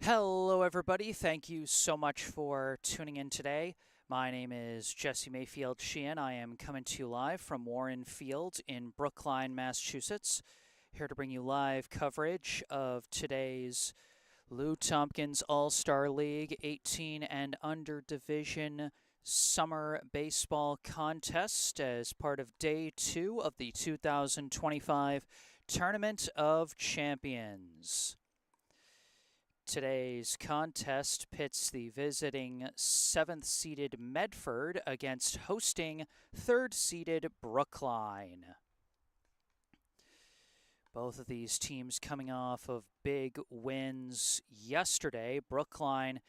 Hello, everybody. Thank you so much for tuning in today. My name is Jesse Mayfield-Sheehan. I am coming to you live from Warren Field in Brookline, Massachusetts. Here to bring you live coverage of today's Lou Tompkins All-Star League 18 and Under Division Summer Baseball Contest as part of Day 2 of the 2025 Tournament of Champions. Today's contest pits the visiting 7th-seeded Medford against hosting 3rd-seeded Brookline. Both of these teams coming off of big wins yesterday. Brookline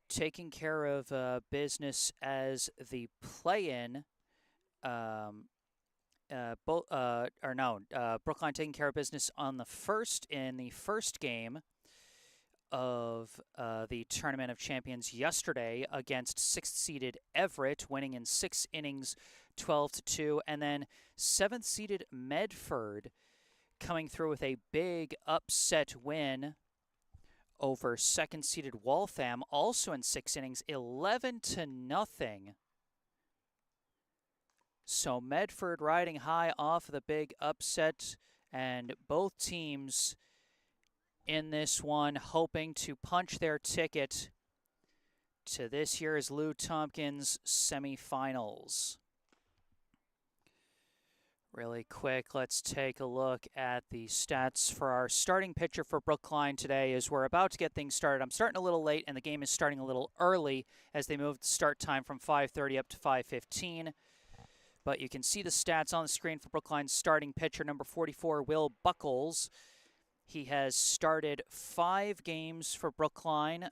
taking care of business as the play-in. Brookline taking care of business on the first game of the Tournament of Champions yesterday against 6th-seeded Everett, winning in 6 innings, 12-2, and then 7th-seeded Medford coming through with a big upset win over 2nd-seeded Waltham, also in 6 innings, 11-0. So Medford riding high off of the big upset, and both teams in this one hoping to punch their ticket to this year's Lou Tompkins semifinals. Really quick, let's take a look at the stats for our starting pitcher for Brookline today as we're about to get things started. I'm starting a little late and the game is starting a little early as they moved the start time from 5:30 up to 5:15. But you can see the stats on the screen for Brookline's starting pitcher, number 44, Will Buckles. He has started 5 games for Brookline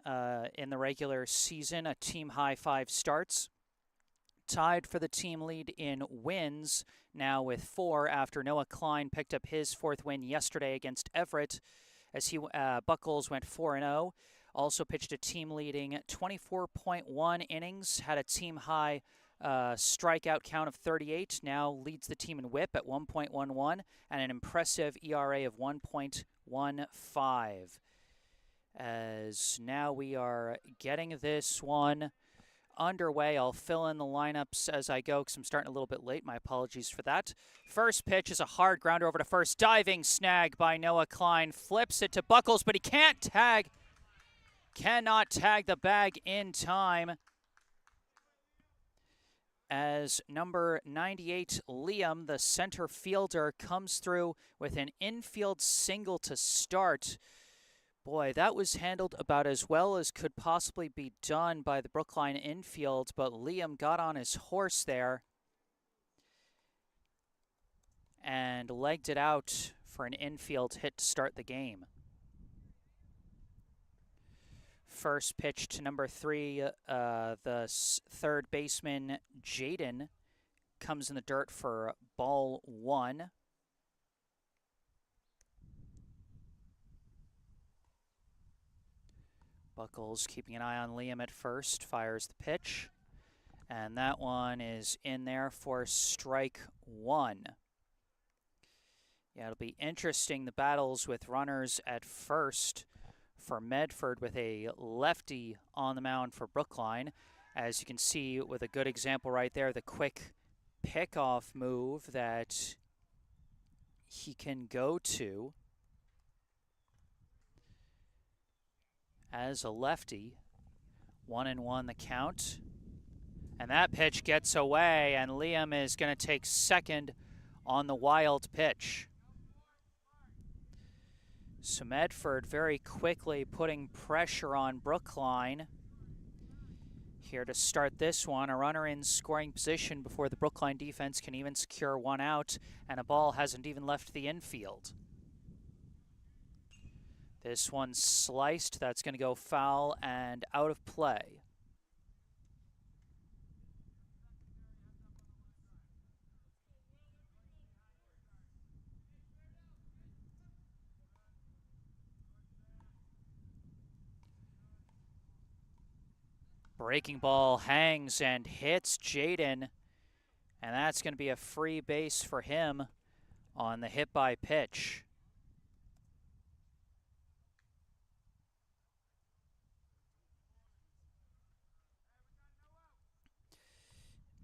in the regular season, a team-high 5 starts. Tied for the team lead in wins, now with 4 after Noah Klein picked up his 4th win yesterday against Everett, as Buckles went 4-0. Also pitched a team-leading 24.1 innings, had a team-high strikeout count of 38, now leads the team in WHIP at 1.11, and an impressive ERA of 1.15. As now we are getting this one underway. I'll fill in the lineups as I go because I'm starting a little bit late. My apologies for that. First pitch is a hard grounder over to first. Diving snag by Noah Klein. Flips it to Buckles, but he cannot tag the bag in time, as number 98, Liam, the center fielder, comes through with an infield single to start. Boy, that was handled about as well as could possibly be done by the Brookline infield, but Liam got on his horse there and legged it out for an infield hit to start the game. First pitch to number 3, the 3rd baseman, Jaden, comes in the dirt for ball 1. Buckles keeping an eye on Liam at first, fires the pitch, and that one is in there for strike 1. Yeah, it'll be interesting, the battles with runners at first for Medford with a lefty on the mound for Brookline. As you can see with a good example right there, the quick pickoff move that he can go to as a lefty. 1-1 the count. And that pitch gets away, and Liam is going to take second on the wild pitch. So Medford very quickly putting pressure on Brookline. Here to start this one, a runner in scoring position before the Brookline defense can even secure 1 out, and a ball hasn't even left the infield. This one sliced, that's going to go foul and out of play. Breaking ball hangs and hits Jaden, and that's going to be a free base for him on the hit by pitch.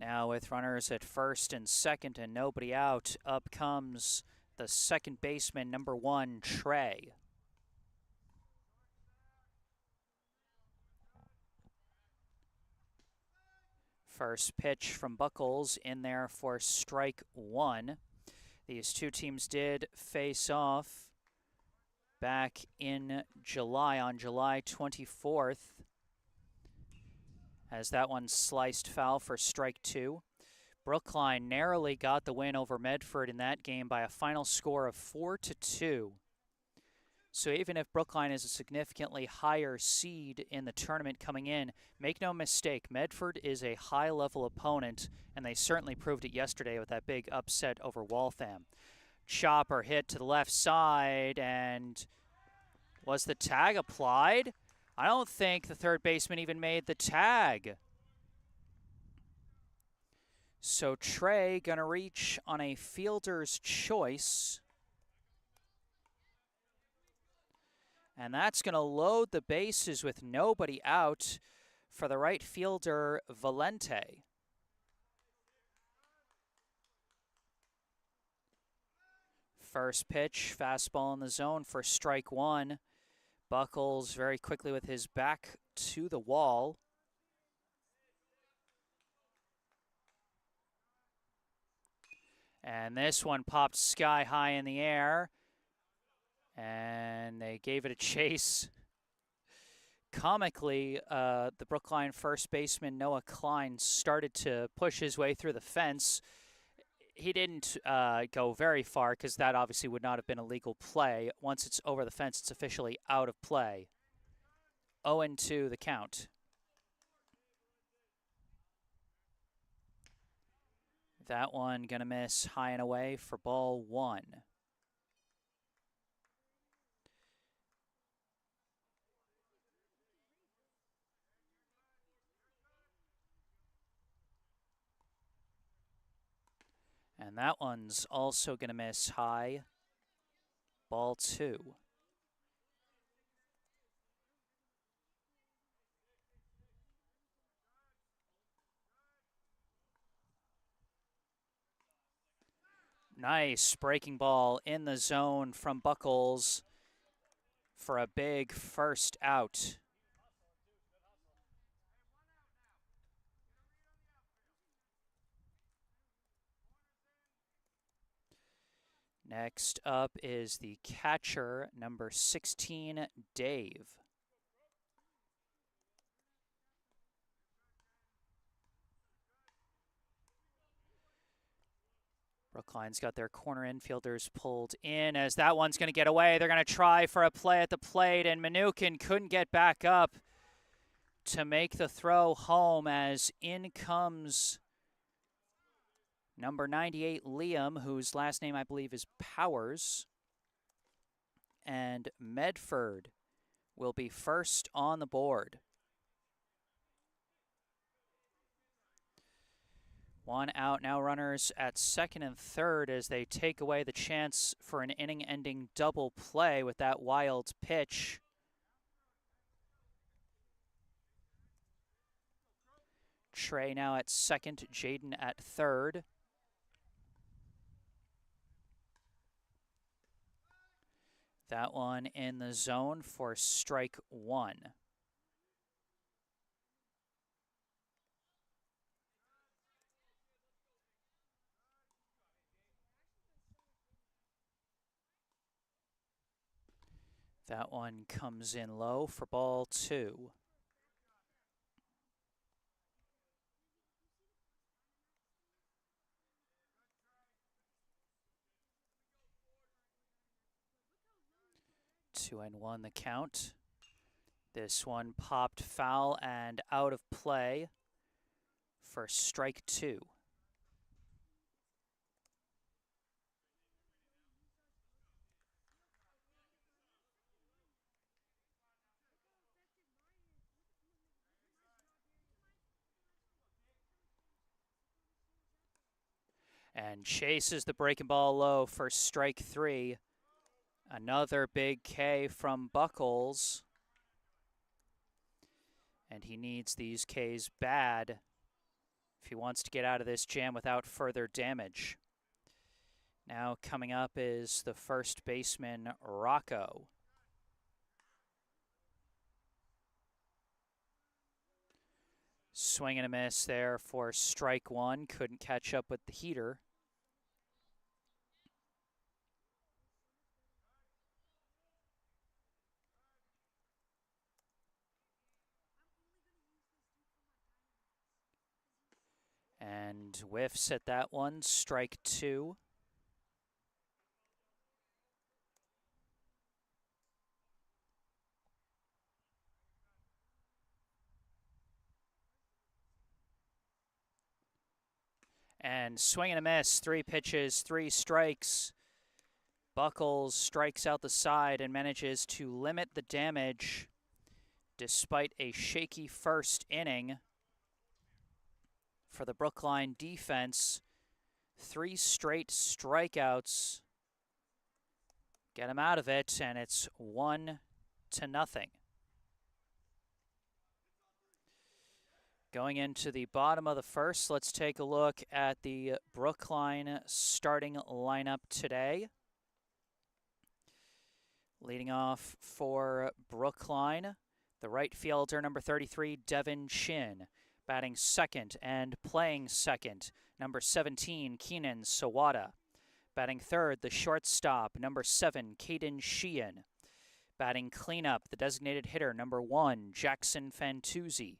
Now with runners at first and second and nobody out, up comes the second baseman, number 1, Trey. First pitch from Buckles in there for strike 1. These two teams did face off back in July, on July 24th, as that one sliced foul for strike 2. Brookline narrowly got the win over Medford in that game by a final score of 4-2. So even if Brookline is a significantly higher seed in the tournament coming in, make no mistake, Medford is a high-level opponent, and they certainly proved it yesterday with that big upset over Waltham. Chopper hit to the left side, and was the tag applied? I don't think the third baseman even made the tag. So Trey gonna reach on a fielder's choice. And that's going to load the bases with nobody out for the right fielder, Valente. First pitch, fastball in the zone for strike 1. Buckles very quickly with his back to the wall. And this one popped sky high in the air. And they gave it a chase. Comically, the Brookline first baseman, Noah Klein, started to push his way through the fence. He didn't go very far because that obviously would not have been a legal play. Once it's over the fence, it's officially out of play. 0-2 the count. That one going to miss high and away for ball 1. And that one's also going to miss high. Ball 2. Nice breaking ball in the zone from Buckles for a big first out. Next up is the catcher, number 16, Dave. Brookline's got their corner infielders pulled in as that one's going to get away. They're going to try for a play at the plate, and Mnookin couldn't get back up to make the throw home as in comes number 98, Liam, whose last name I believe is Powers. And Medford will be first on the board. One out, now runners at second and third as they take away the chance for an inning-ending double play with that wild pitch. Trey now at second, Jaden at third. That one in the zone for strike 1. That one comes in low for ball 2. Two and one the count. This one popped foul and out of play for strike 2. And chases the breaking ball low for strike 3. Another big K from Buckles. And he needs these Ks bad if he wants to get out of this jam without further damage. Now coming up is the first baseman, Rocco. Swing and a miss there for strike one. Couldn't catch up with the heater. And whiffs at that one. Strike two. And swing and a miss. 3 pitches, 3 strikes. Buckles strikes out the side and manages to limit the damage despite a shaky first inning for the Brookline defense. 3 straight strikeouts get him out of it, and it's 1-0. Going into the bottom of the first, let's take a look at the Brookline starting lineup today. Leading off for Brookline, the right fielder, number 33, Devin Chin. Batting second and playing second, number 17, Keenan Sawada. Batting third, the shortstop, number 7, Caden Sheehan. Batting cleanup, the designated hitter, number 1, Jackson Fantuzzi.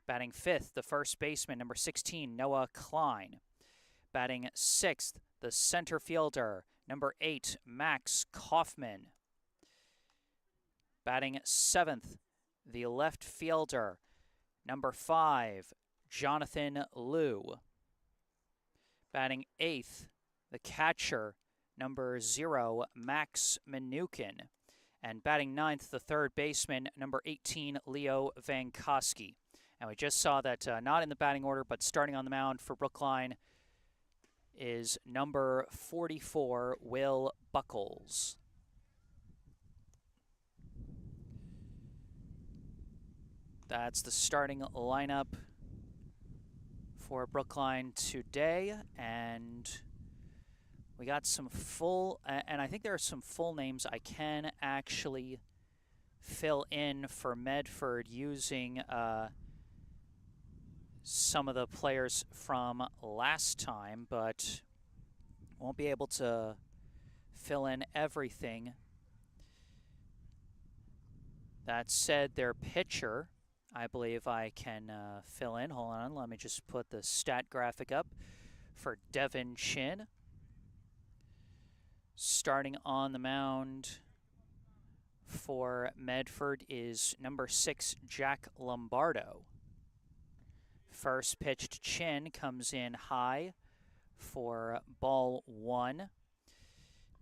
Batting fifth, the first baseman, number 16, Noah Klein. Batting sixth, the center fielder, number 8, Max Kaufman. Batting seventh, the left fielder, number 5, Jonathan Liu. Batting eighth, the catcher, number 0, Max Minukin. And batting ninth, the third baseman, number 18, Leo Vankoski. And we just saw that not in the batting order, but starting on the mound for Brookline is number 44, Will Buckles. That's the starting lineup for Brookline today. And we got some full, and I think there are some full names I can actually fill in for Medford using some of the players from last time, but won't be able to fill in everything. That said, their pitcher, I believe I can fill in. Hold on, let me just put the stat graphic up for Devin Chin. Starting on the mound for Medford is number 6, Jack Lombardo. First pitch to Chin comes in high for ball 1.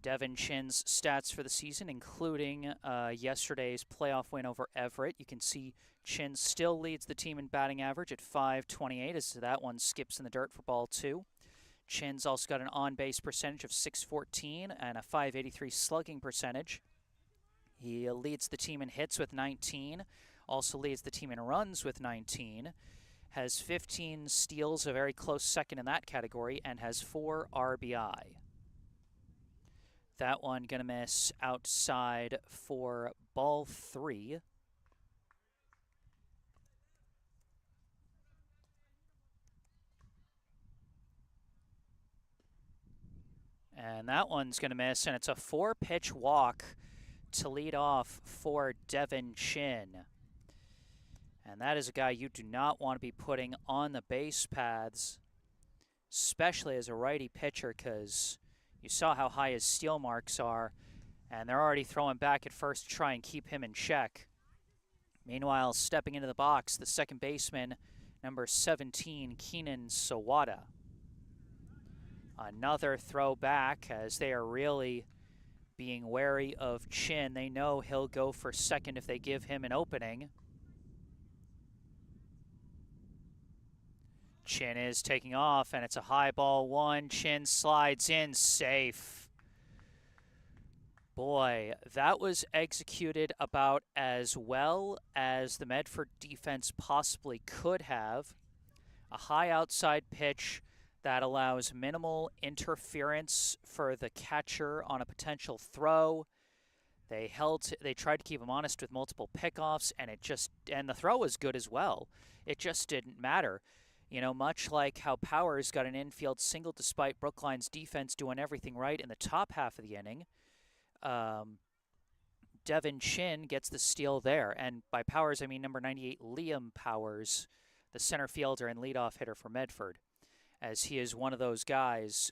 Devin Chin's stats for the season, including yesterday's playoff win over Everett. You can see Chin still leads the team in batting average at .528 as that one skips in the dirt for ball 2. Chin's also got an on-base percentage of .614 and a .583 slugging percentage. He leads the team in hits with 19, also leads the team in runs with 19, has 15 steals, a very close second in that category, and has 4 RBI. That one gonna miss outside for ball 3. And that one's gonna miss, and it's a 4-pitch walk to lead off for Devin Chin. And that is a guy you do not want to be putting on the base paths, especially as a righty pitcher, because you saw how high his steal marks are, and they're already throwing back at first to try and keep him in check. Meanwhile, stepping into the box, the second baseman, number 17, Keenan Sawada. Another throw back as they are really being wary of Chin. They know he'll go for second if they give him an opening. Chin is taking off, and it's a high ball 1. Chin slides in, safe. Boy, that was executed about as well as the Medford defense possibly could have. A high outside pitch that allows minimal interference for the catcher on a potential throw. They tried to keep him honest with multiple pickoffs, and the throw was good as well. It just didn't matter. Much like how Powers got an infield single despite Brookline's defense doing everything right in the top half of the inning. Devin Chin gets the steal there. And by Powers, I mean number 98, Liam Powers, the center fielder and leadoff hitter for Medford, as he is one of those guys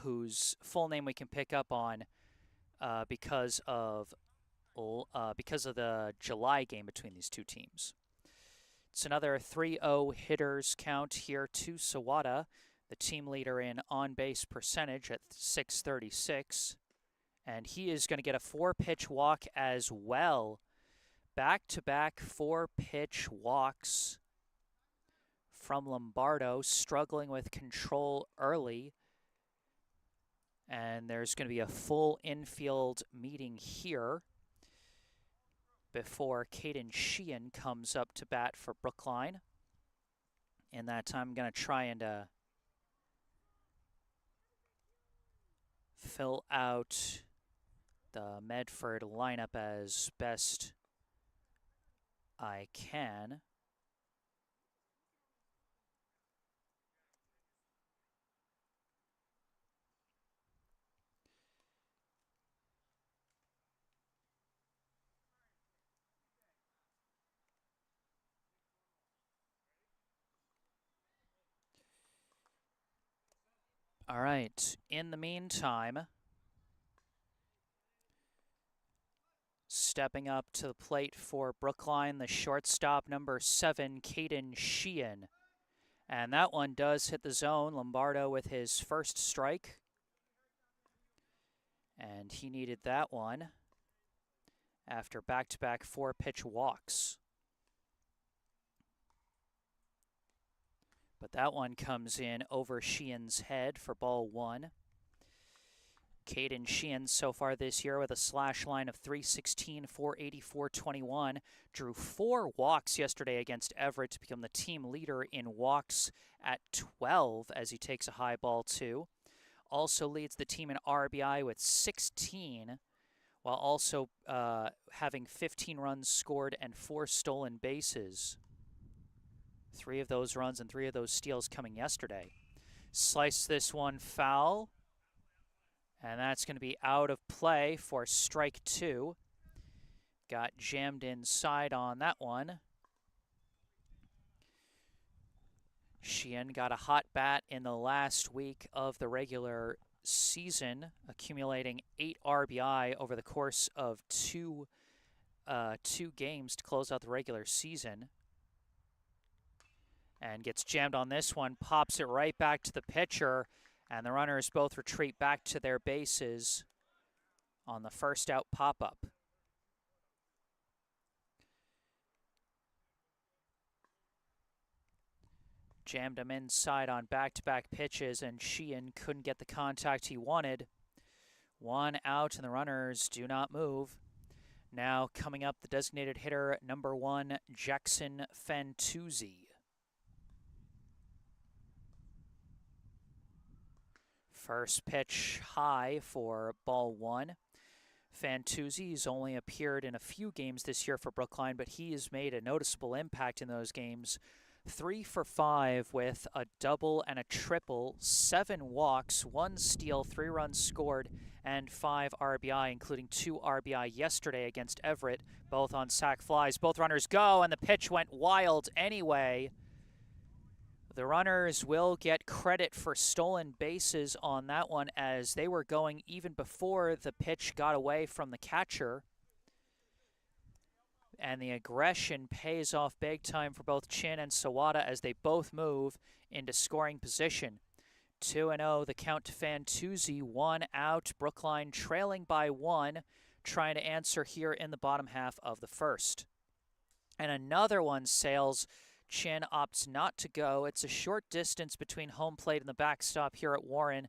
whose full name we can pick up on because of the July game between these two teams. It's another 3-0 hitters count here to Sawada, the team leader in on-base percentage at .636. And he is going to get a 4-pitch walk as well. Back-to-back 4-pitch walks from Lombardo, struggling with control early. And there's going to be a full infield meeting here before Mayfield-Sheehan comes up to bat for Brookline. In that time, I'm going to try and fill out the Medford lineup as best I can. All right, in the meantime, stepping up to the plate for Brookline, the shortstop, number 7, Mayfield-Sheehan. And that one does hit the zone. Lombardo with his first strike. And he needed that one after back-to-back 4-pitch walks. But that one comes in over Sheehan's head for ball 1. Mayfield-Sheehan so far this year with a slash line of .316, .484, .21. Drew 4 walks yesterday against Everett to become the team leader in walks at 12 as he takes a high ball 2. Also leads the team in RBI with 16, while also having 15 runs scored and 4 stolen bases. 3 of those runs and 3 of those steals coming yesterday. Slice this one foul. And that's going to be out of play for strike 2. Got jammed inside on that one. Sheehan got a hot bat in the last week of the regular season, accumulating 8 RBI over the course of two games to close out the regular season. And gets jammed on this one, pops it right back to the pitcher. And the runners both retreat back to their bases on the first out pop-up. Jammed him inside on back-to-back pitches, and Sheehan couldn't get the contact he wanted. 1 out, and the runners do not move. Now coming up, the designated hitter, number 1, Jackson Fantuzzi. First pitch high for ball 1. Fantuzzi's only appeared in a few games this year for Brookline, but he has made a noticeable impact in those games. 3 for 5 with a double and a triple, 7 walks, 1 steal, 3 runs scored, and 5 RBI, including 2 RBI yesterday against Everett, both on sac flies. Both runners go, and the pitch went wild anyway. The runners will get credit for stolen bases on that one, as they were going even before the pitch got away from the catcher. And the aggression pays off big time for both Chin and Sawada as they both move into scoring position. 2-0 the count to Fantuzzi, 1 out. Brookline trailing by 1, trying to answer here in the bottom half of the first. And another one sails. Chin opts not to go. It's a short distance between home plate and the backstop here at Warren,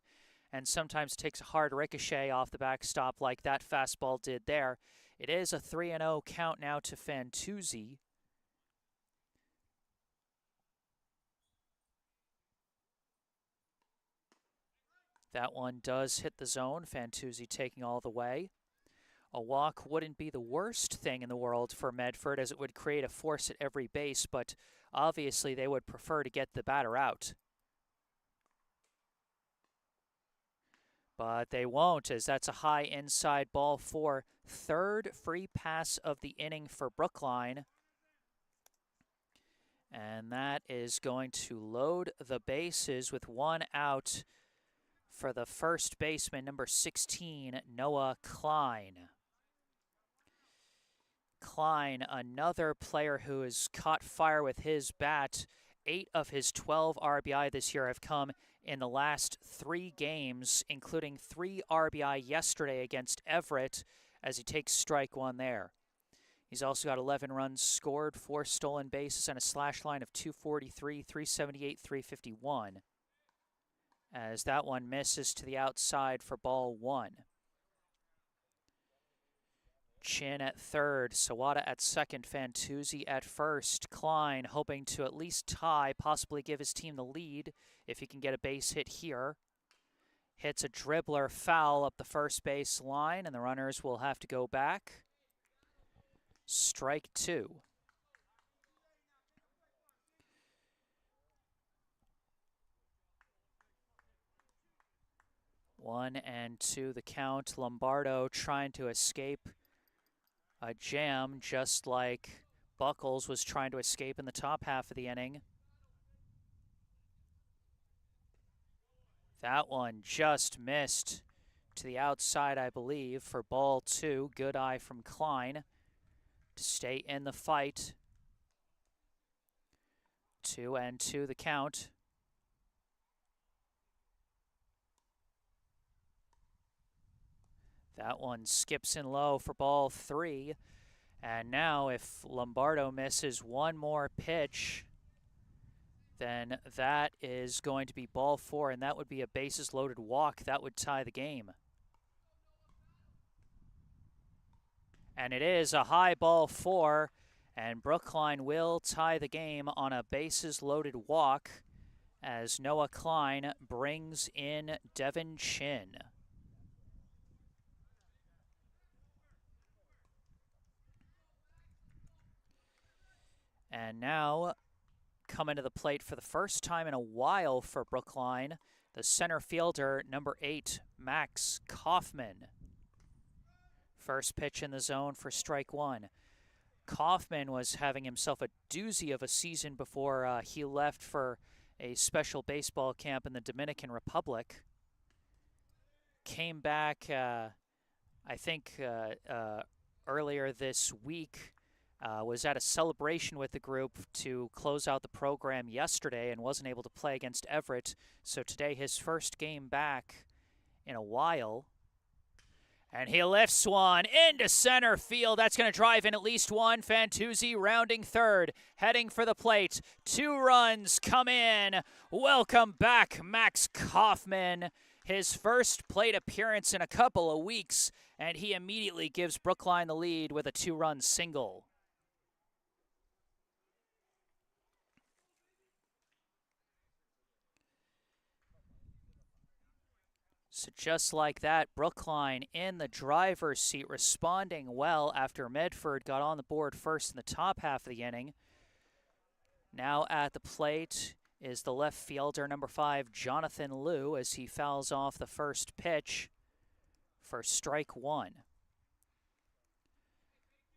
and sometimes takes a hard ricochet off the backstop like that fastball did there. It is a 3-0 count now to Fantuzzi. That one does hit the zone. Fantuzzi taking all the way. A walk wouldn't be the worst thing in the world for Medford, as it would create a force at every base, but obviously they would prefer to get the batter out. But they won't, as that's a high inside ball for third free pass of the inning for Brookline. And that is going to load the bases with one out for the first baseman, number 16, Noah Klein. Klein, another player who has caught fire with his bat. 8 of his 12 RBI this year have come in the last 3 games, including 3 RBI yesterday against Everett as he takes strike one there. He's also got 11 runs scored, 4 stolen bases, and a slash line of 243, 378, 351. As that one misses to the outside for ball 1. Chin at third, Sawada at second, Fantuzzi at first. Klein hoping to at least tie, possibly give his team the lead if he can get a base hit here. Hits a dribbler foul up the first base line, and the runners will have to go back. Strike 2. One and two the count. Lombardo trying to escape a jam, just like Buckles was trying to escape in the top half of the inning. That one just missed to the outside, I believe, for ball 2. Good eye from Klein to stay in the fight. 2 and 2 the count. That one skips in low for ball 3. And now if Lombardo misses one more pitch, then that is going to be ball 4, and that would be a bases loaded walk. That would tie the game. And it is a high ball 4, and Brookline will tie the game on a bases loaded walk as Noah Klein brings in Devin Chin. And now, coming to the plate for the first time in a while for Brookline, the center fielder, number 8, Max Kaufman. First pitch in the zone for strike 1. Kaufman was having himself a doozy of a season before he left for a special baseball camp in the Dominican Republic. Came back, I think, earlier this week. Was at a celebration with the group to close out the program yesterday and wasn't able to play against Everett. So today, his first game back in a while. And he lifts one into center field. That's going to drive in at least one. Fantuzzi rounding third, heading for the plate. 2 runs come in. Welcome back, Max Kaufman. His first plate appearance in a couple of weeks, and he immediately gives Brookline the lead with a 2-run single. So just like that, Brookline in the driver's seat, responding well after Medford got on the board first in the top half of the inning. Now at the plate is the left fielder, number 5, Jonathan Liu, as he fouls off the first pitch for strike 1.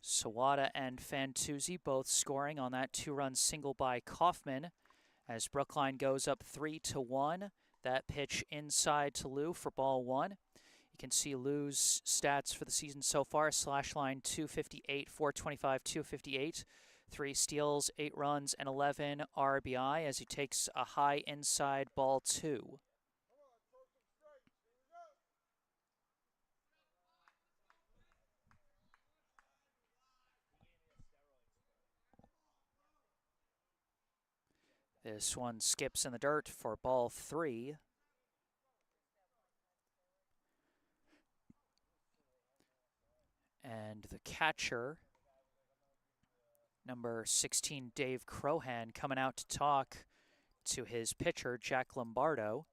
Sawada and Fantuzzi both scoring on that 2-run single by Kaufman as Brookline goes up 3-1. That pitch inside to Liu for ball 1. You can see Liu's stats for the season so far. Slash line 258, 425, 258. 3 steals, 8 runs, and 11 RBI as he takes a high inside ball 2. This one skips in the dirt for ball 3. And the catcher, number 16, Dave Crohan, coming out to talk to his pitcher, Jack Lombardo.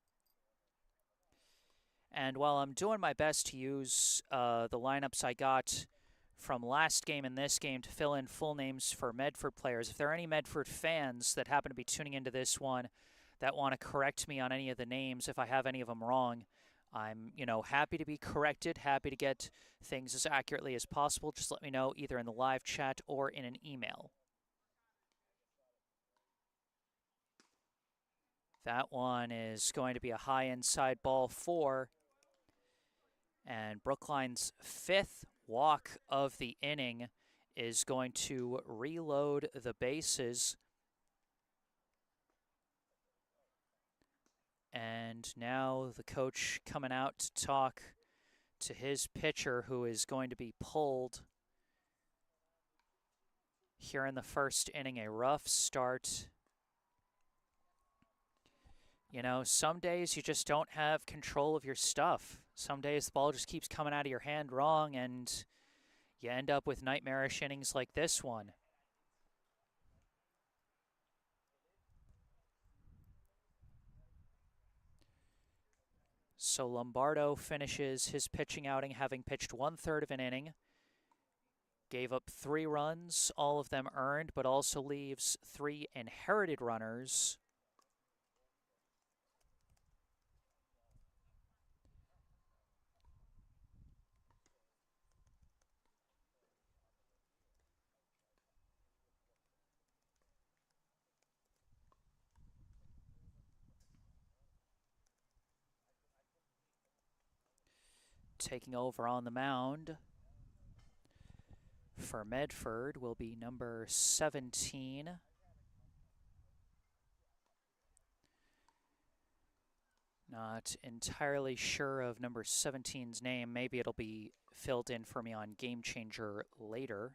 And while I'm doing my best to use the lineups I got from last game and this game to fill in full names for Medford players, if there are any Medford fans that happen to be tuning into this one that want to correct me on any of the names, if I have any of them wrong, I'm, happy to be corrected, happy to get things as accurately as possible. Just let me know either in the live chat or in an email. That one is going to be a high inside ball 4. And Brookline's 5th walk of the inning is going to reload the bases. And now the coach coming out to talk to his pitcher, who is going to be pulled here in the first inning. A rough start. Some days you just don't have control of your stuff. Some days the ball just keeps coming out of your hand wrong, and you end up with nightmarish innings like this one. So Lombardo finishes his pitching outing having pitched 1/3 of an inning. Gave up 3 runs, all of them earned, but also leaves 3 inherited runners. Taking over on the mound for Medford will be number 17. Not entirely sure of number 17's name. Maybe it'll be filled in for me on Game Changer later.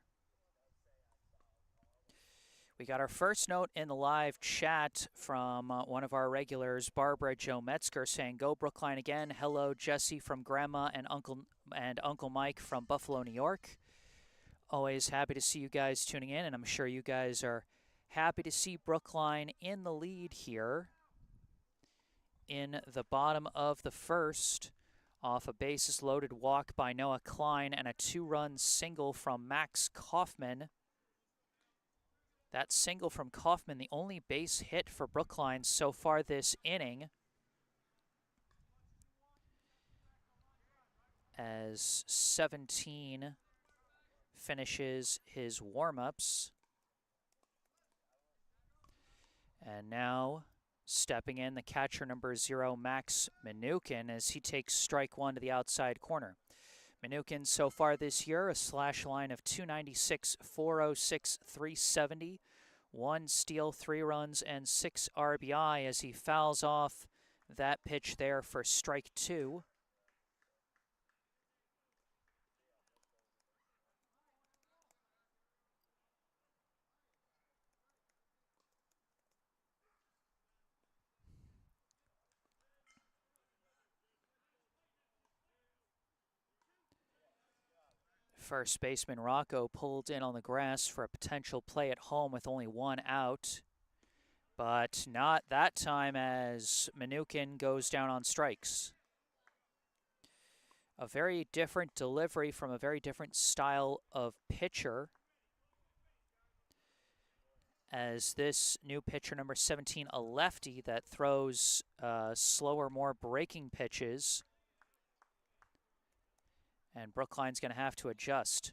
We got our first note in the live chat from one of our regulars, Barbara Jo Metzger, saying, "Go Brookline again. Hello, Jesse from Grandma and Uncle Mike from Buffalo, New York." Always happy to see you guys tuning in, and I'm sure you guys are happy to see Brookline in the lead here in the bottom of the first, off a bases-loaded walk by Noah Klein and a 2-run single from Max Kaufman. That single from Kaufman, the only base hit for Brookline so far this inning, as 17 finishes his warm-ups. And now stepping in, the catcher number 0, Max Minukin, as he takes strike 1 to the outside corner. Minukin so far this year, a slash line of 296, 406, 370, 1 steal, 3 runs, and 6 RBI as he fouls off that pitch there for strike 2. First baseman Rocco pulled in on the grass for a potential play at home with only 1 out. But not that time, as Minukin goes down on strikes. A very different delivery from a very different style of pitcher, as this new pitcher, number 17, a lefty that throws slower, more breaking pitches. And Brookline's going to have to adjust.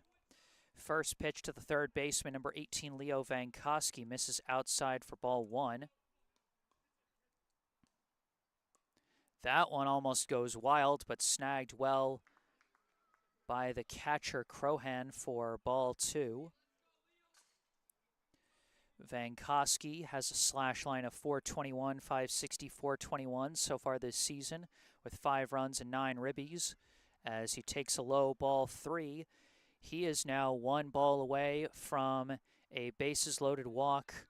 First pitch to the third baseman, number 18, Leo Vankoski, misses outside for ball 1. That one almost goes wild, but snagged well by the catcher Crohan for ball 2. Vankoski has a slash line of 421, 560, 421 so far this season, with 5 runs and 9 ribbies. As he takes a low ball 3, he is now 1 ball away from a bases-loaded walk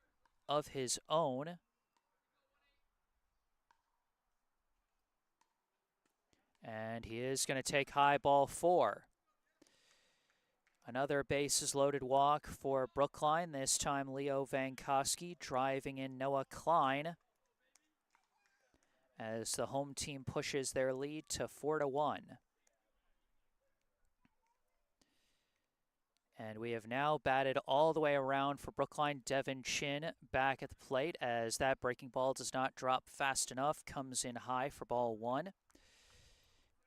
of his own. And he is going to take high ball 4. Another bases-loaded walk for Brookline, this time Leo Vankoski driving in Noah Klein. as the home team pushes their lead to 4-1. And we have now batted all the way around for Brookline. Devin Chin back at the plate as that breaking ball does not drop fast enough. Comes in high for ball 1.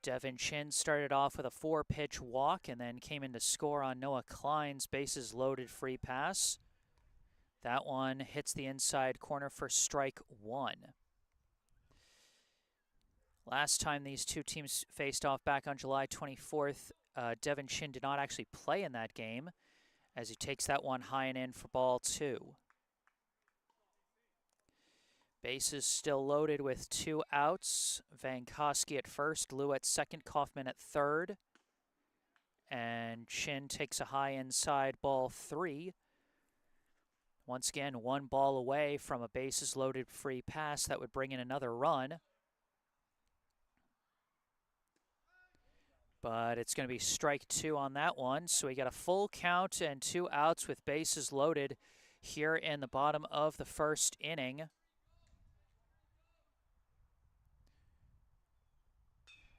Devin Chin started off with a 4-pitch walk and then came in to score on Noah Klein's bases loaded free pass. That one hits the inside corner for strike 1. Last time these two teams faced off back on July 24th, Devin Chin did not actually play in that game as he takes that one high and in for ball 2. Bases still loaded with 2 outs. Vankowski at first, Liu at second, Kaufman at third. And Chin takes a high inside ball 3. Once again, 1 ball away from a bases loaded free pass that would bring in another run. But it's going to be strike 2 on that one. So we got a full count and 2 outs with bases loaded here in the bottom of the first inning.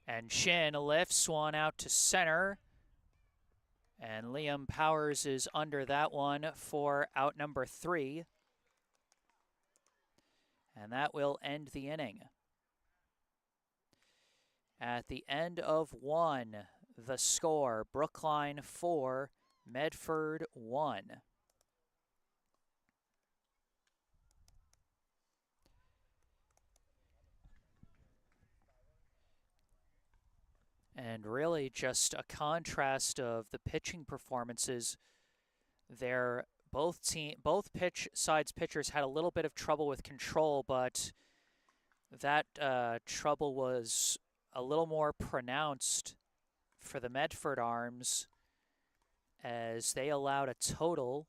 And Chin lifts one out to center. And Liam Powers is under that one for out number 3. And that will end the inning. At the end of 1, the score, Brookline 4, Medford 1. And really just a contrast of the pitching performances there. Both pitch sides pitchers had a little bit of trouble with control, but that trouble was a little more pronounced for the Medford Arms as they allowed a total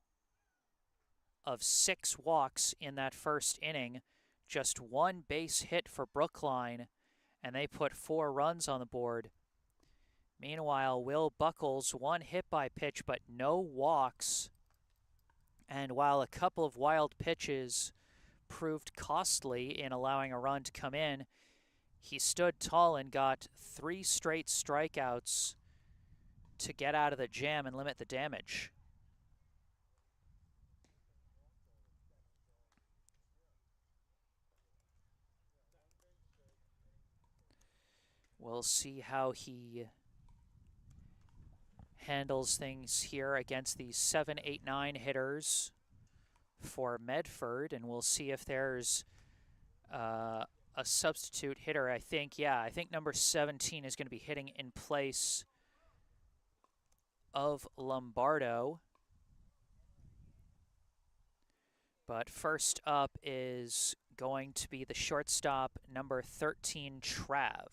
of 6 walks in that first inning, just 1 base hit for Brookline, and they put 4 runs on the board. Meanwhile, Will Buckles, 1 hit by pitch, but no walks. And while a couple of wild pitches proved costly in allowing a run to come in, he stood tall and got 3 straight strikeouts to get out of the jam and limit the damage. We'll see how he handles things here against the 7, 8, 9 hitters for Medford, and we'll see if there's a substitute hitter. I think number 17 is going to be hitting in place of Lombardo. But first up is going to be the shortstop, number 13, Trav.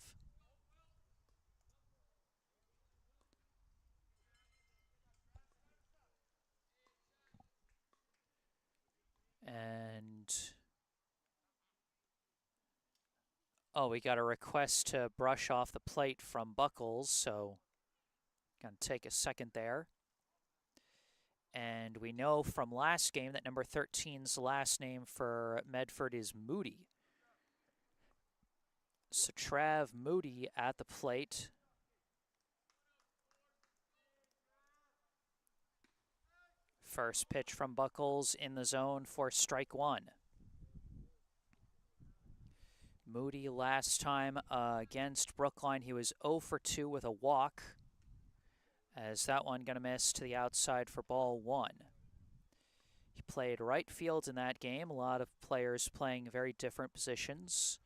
And we got a request to brush off the plate from Buckles, so gonna take a second there. And we know from last game that number 13's last name for Medford is Moody. So Trav Moody at the plate. First pitch from Buckles in the zone for strike 1. Moody last time against Brookline, he was 0 for 2 with a walk, as that one going to miss to the outside for ball 1. He played right field in that game. A lot of players playing very different positions.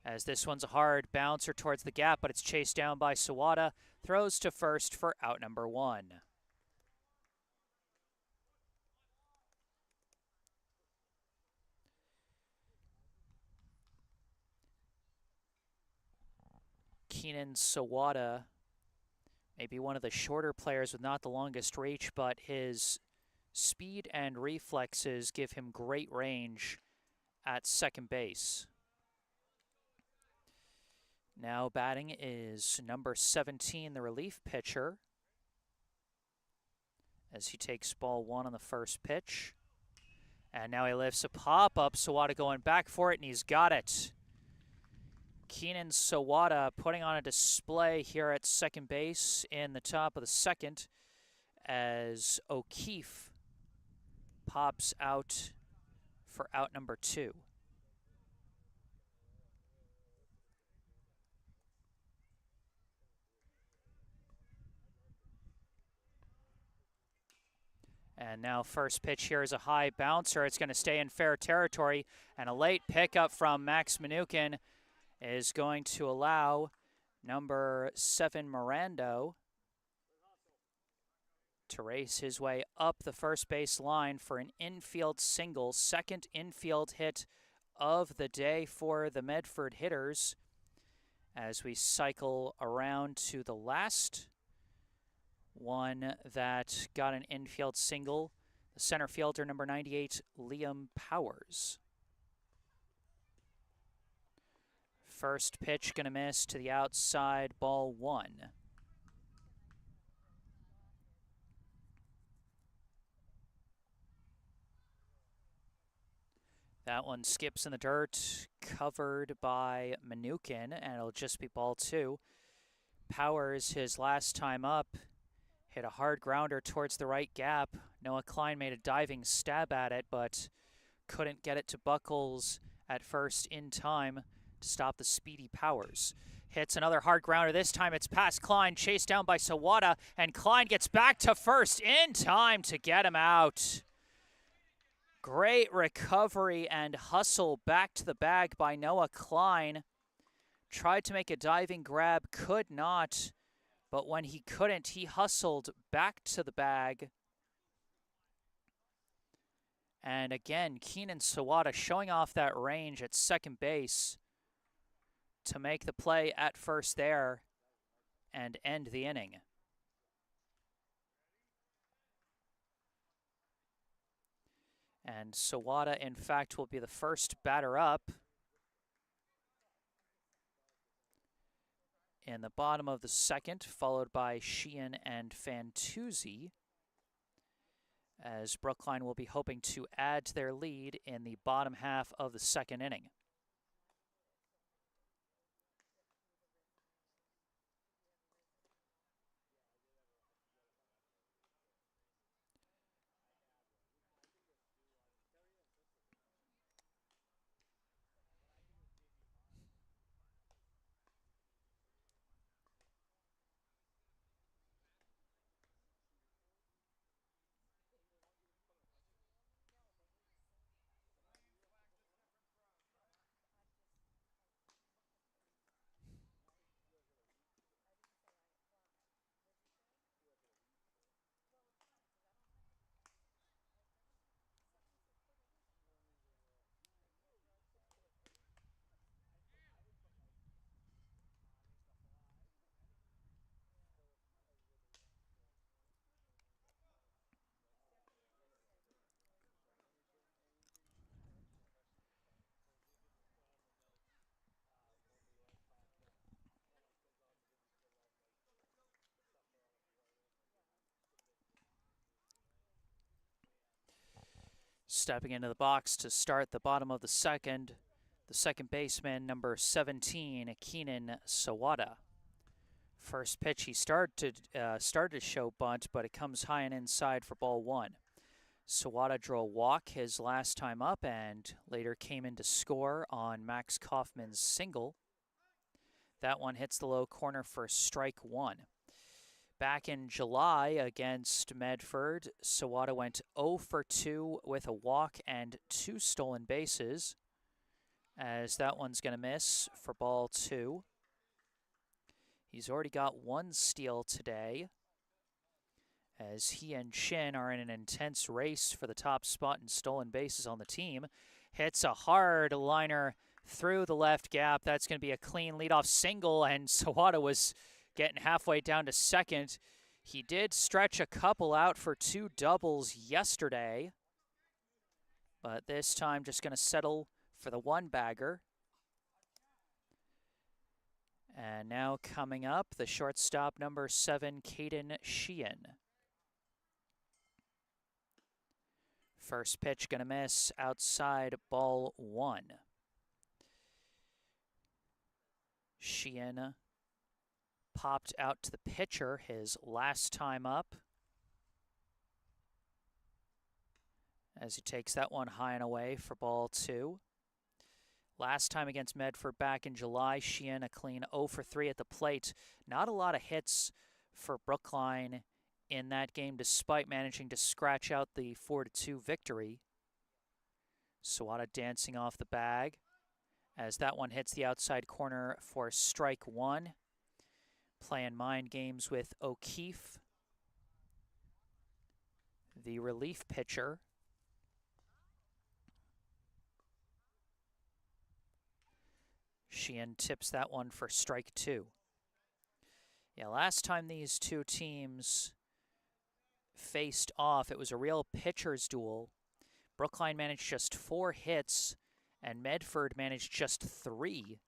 As this one's a hard bouncer towards the gap, but it's chased down by Sawada. Throws to first for out number 1. Keenan Sawada, maybe one of the shorter players with not the longest reach, but his speed and reflexes give him great range at second base. Now batting is number 17, the relief pitcher, as he takes ball 1 on the first pitch. And now he lifts a pop-up. Sawada going back for it, and he's got it. Keenan Sawada putting on a display here at second base in the top of the second as O'Keefe pops out for out number 2. And now first pitch here is a high bouncer. It's going to stay in fair territory. And a late pickup from Max Mnookin is going to allow number 7 Mirando to race his way up the first base line for an infield single. Second infield hit of the day for the Medford hitters as we cycle around to the last one that got an infield single, the center fielder, number 98, Liam Powers. First pitch going to miss to the outside, ball 1. That one skips in the dirt, covered by Mnookin, and it'll just be ball 2. Powers, his last time up, hit a hard grounder towards the right gap. Noah Klein made a diving stab at it, but couldn't get it to Buckles at first in time to stop the speedy Powers. Hits another hard grounder. This time it's past Klein, chased down by Sawada, and Klein gets back to first in time to get him out. Great recovery and hustle back to the bag by Noah Klein. Tried to make a diving grab, could not. But when he couldn't, he hustled back to the bag. And again, Keenan Sawada showing off that range at second base to make the play at first there and end the inning. And Sawada, in fact, will be the first batter up in the bottom of the second, followed by Sheehan and Fantuzzi, as Brookline will be hoping to add to their lead in the bottom half of the second inning. Stepping into the box to start the bottom of the second baseman, number 17, Keenan Sawada. First pitch, he started to show bunt, but it comes high and inside for ball 1. Sawada drew a walk his last time up and later came in to score on Max Kaufman's single. That one hits the low corner for strike 1. Back in July against Medford, Sawada went 0 for 2 with a walk and 2 stolen bases, as that one's going to miss for ball 2. He's already got 1 steal today, as he and Shin are in an intense race for the top spot in stolen bases on the team. Hits a hard liner through the left gap. That's going to be a clean leadoff single, and Sawada was getting halfway down to second. He did stretch a couple out for 2 doubles yesterday, but this time just going to settle for the 1-bagger. And now coming up, the shortstop, number 7, Mayfield-Sheehan. First pitch gonna miss, outside, ball 1. Sheehan popped out to the pitcher his last time up, as he takes that one high and away for ball 2. Last time against Medford back in July, Sheehan a clean 0 for 3 at the plate. Not a lot of hits for Brookline in that game, despite managing to scratch out the 4-2 victory. Sawada dancing off the bag as that one hits the outside corner for strike 1. Playing mind games with O'Keefe, the relief pitcher. Sheehan tips that one for strike 2. Yeah, last time these two teams faced off, it was a real pitcher's duel. Brookline managed just 4 hits, and Medford managed just 3.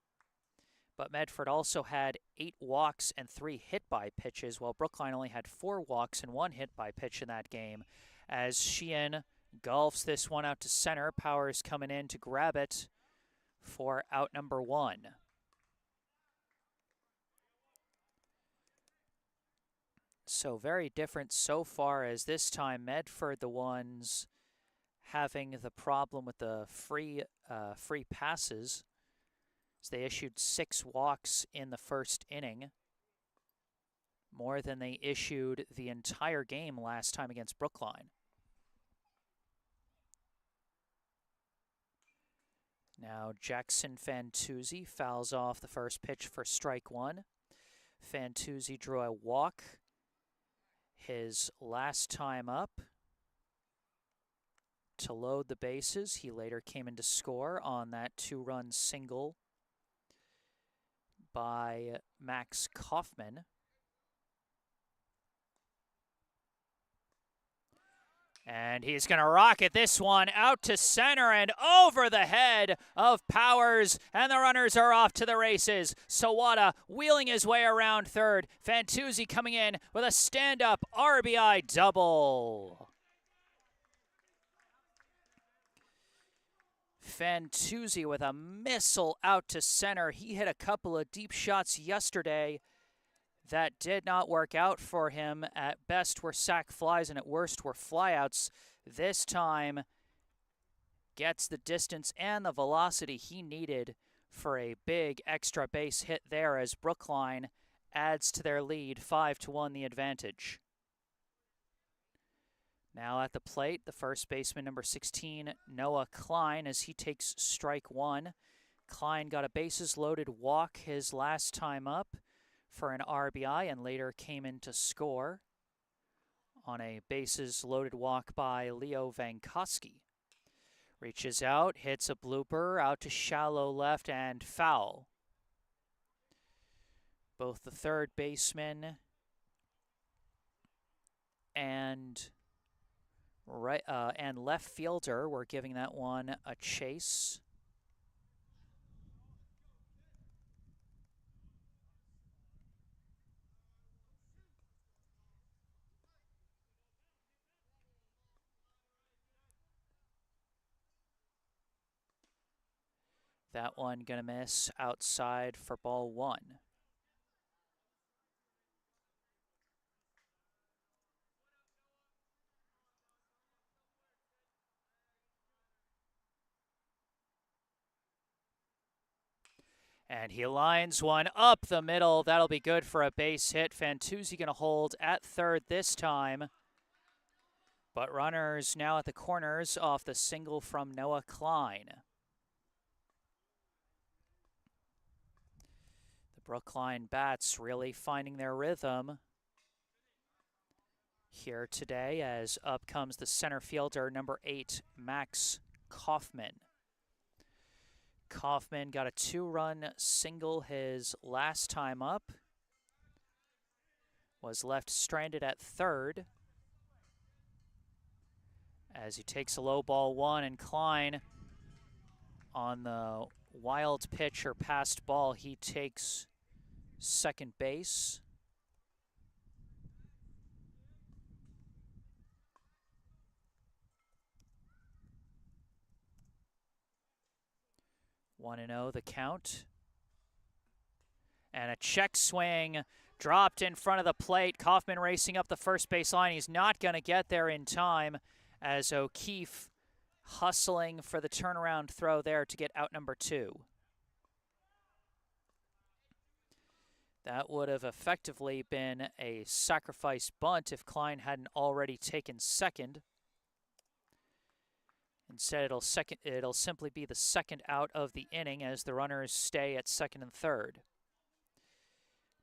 But Medford also had 8 walks and 3 hit-by pitches, while Brookline only had 4 walks and 1 hit-by pitch in that game. As Sheehan golfs this one out to center, Powers coming in to grab it for out number 1. So very different so far, as this time Medford the ones having the problem with the free passes. So they issued 6 walks in the first inning, more than they issued the entire game last time against Brookline. Now Jackson Fantuzzi fouls off the first pitch for strike 1. Fantuzzi drew a walk his last time up to load the bases. He later came in to score on that 2-run single by Max Kaufman. And he's going to rocket this one out to center and over the head of Powers, and the runners are off to the races. Sawada wheeling his way around third. Fantuzzi coming in with a stand-up RBI double. Fantuzzi with a missile out to center. He hit a couple of deep shots yesterday that did not work out for him. At best were sac flies, and at worst were flyouts. This time gets the distance and the velocity he needed for a big extra base hit there, as Brookline adds to their lead, 5-1 the advantage. Now at the plate, the first baseman, number 16, Noah Klein, as he takes strike 1. Klein got a bases-loaded walk his last time up for an RBI, and later came in to score on a bases-loaded walk by Leo Vankowski. Reaches out, hits a blooper out to shallow left, and foul. Both the third baseman and left fielder were giving that one a chase. That one gonna miss, outside for ball 1. And he lines one up the middle. That'll be good for a base hit. Fantuzzi gonna hold at third this time. But runners now at the corners off the single from Noah Klein. Brookline bats really finding their rhythm here today, as up comes the center fielder, number 8, Max Kaufman. Kaufman got a 2-run single his last time up, was left stranded at third as he takes a low ball 1, and Klein on the wild pitch or passed ball, he takes second base. 1-0 the count. And a check swing dropped in front of the plate. Kaufman racing up the first base line. He's not going to get there in time as O'Keefe hustling for the turnaround throw there to get out number 2. That would have effectively been a sacrifice bunt if Klein hadn't already taken second. Instead, it'll simply be the second out of the inning as the runners stay at second and third.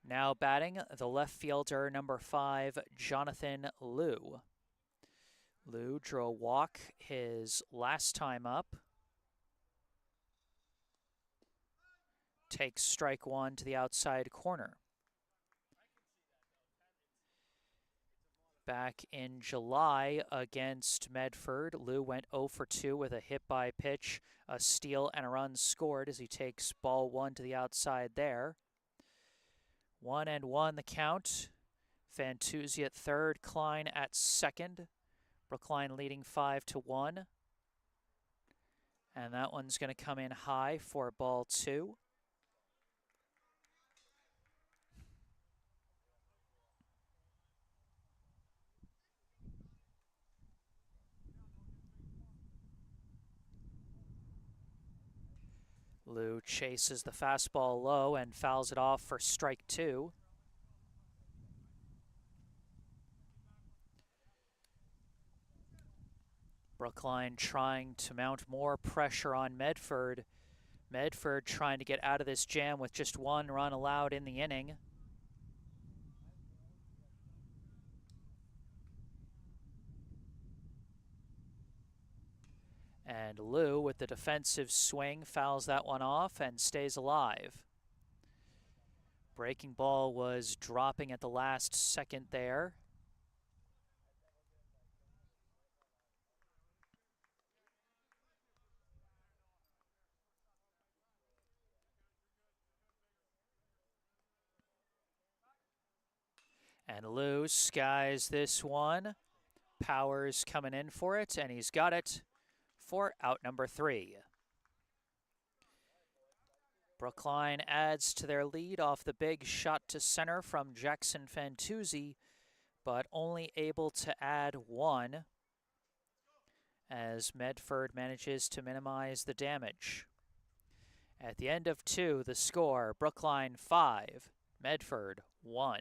Now batting, the left fielder, number 5, Jonathan Liu. Liu drew a walk his last time up. Takes strike 1 to the outside corner. Back in July against Medford, Liu went 0 for 2 with a hit by pitch, a steal, and a run scored as he takes ball 1 to the outside there. 1-1 the count. Fantuzzi at third, Klein at second. Brookline leading 5-1. And that one's going to come in high for ball 2. Liu chases the fastball low and fouls it off for strike 2. Brookline trying to mount more pressure on Medford. Medford trying to get out of this jam with just 1 run allowed in the inning. And Liu, with the defensive swing, fouls that one off and stays alive. Breaking ball was dropping at the last second there. And Liu skies this one. Powers coming in for it, and he's got it for out number 3. Brookline adds to their lead off the big shot to center from Jackson Fantuzzi, but only able to add 1 as Medford manages to minimize the damage. At the end of 2, the score, Brookline 5, Medford 1.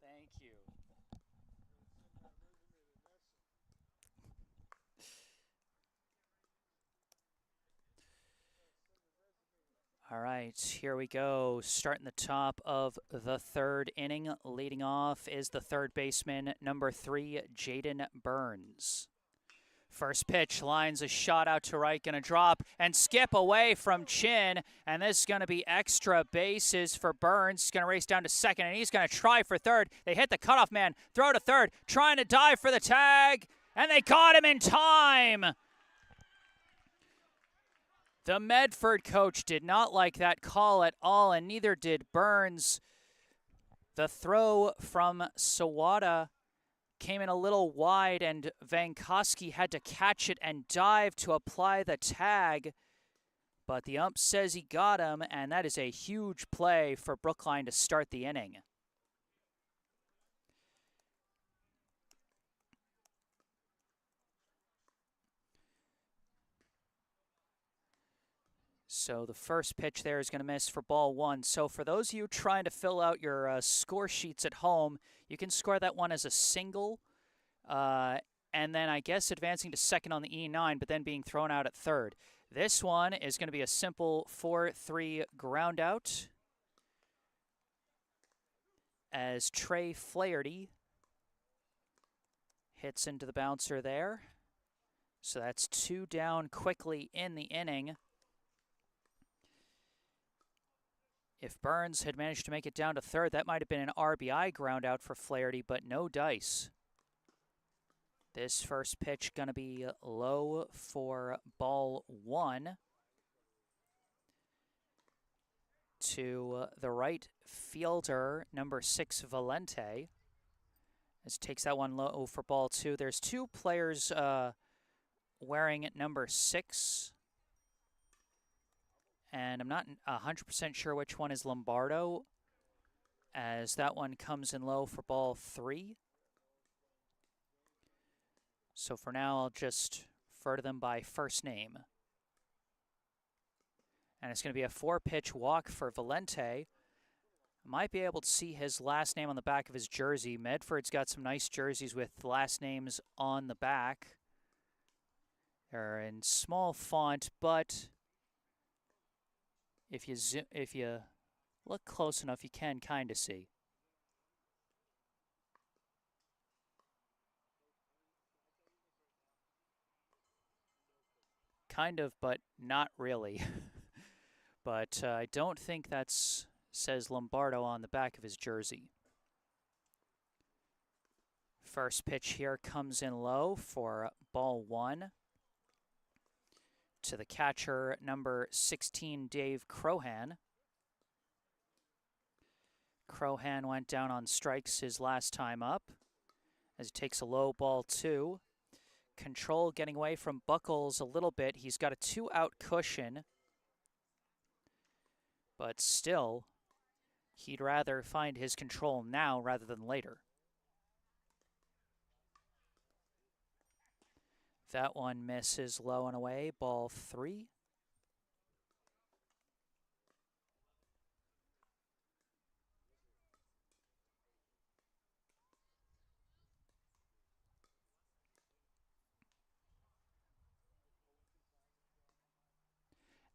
Thank you. All right, here we go. Starting the top of the 3rd inning. Leading off is the third baseman, number 3, Jaden Burns. First pitch lines a shot out to right, going to drop and skip away from Chin, and this is going to be extra bases for Burns. He's going to race down to second, and he's going to try for third. They hit the cutoff man, throw to third, trying to dive for the tag, and they caught him in time. The Medford coach did not like that call at all, and neither did Burns. The throw from Sawada came in a little wide, and Vankowski had to catch it and dive to apply the tag. But the ump says he got him, and that is a huge play for Brookline to start the inning. So the first pitch there is going to miss for ball one. So for those of you trying to fill out your score sheets at home, you can score that one as a single, and then I guess advancing to second on the E9, but then being thrown out at third. This one is going to be a simple 4-3 ground out as Trey Flaherty hits into the bouncer there. So that's 2 down quickly in the inning. If Burns had managed to make it down to third, that might have been an RBI ground out for Flaherty, but no dice. This first pitch going to be low for ball one to the right fielder, number 6, Valente. As takes that one low for ball two. There's 2 players wearing number 6. And I'm not 100% sure which one is Lombardo, as that one comes in low for ball 3. So for now, I'll just refer to them by first name. And it's going to be a 4-pitch walk for Valente. Might be able to see his last name on the back of his jersey. Medford's got some nice jerseys with last names on the back. They're in small font, but if you look close enough, you can kind of see. Kind of, but not really. But I don't think that's says Lombardo on the back of his jersey. First pitch here comes in low for ball one to the catcher, number 16, Dave Crohan. Crohan went down on strikes his last time up as he takes a low ball 2. Control getting away from Buckles a little bit. He's got a 2-out cushion, but still, he'd rather find his control now rather than later. That one misses low and away, ball 3.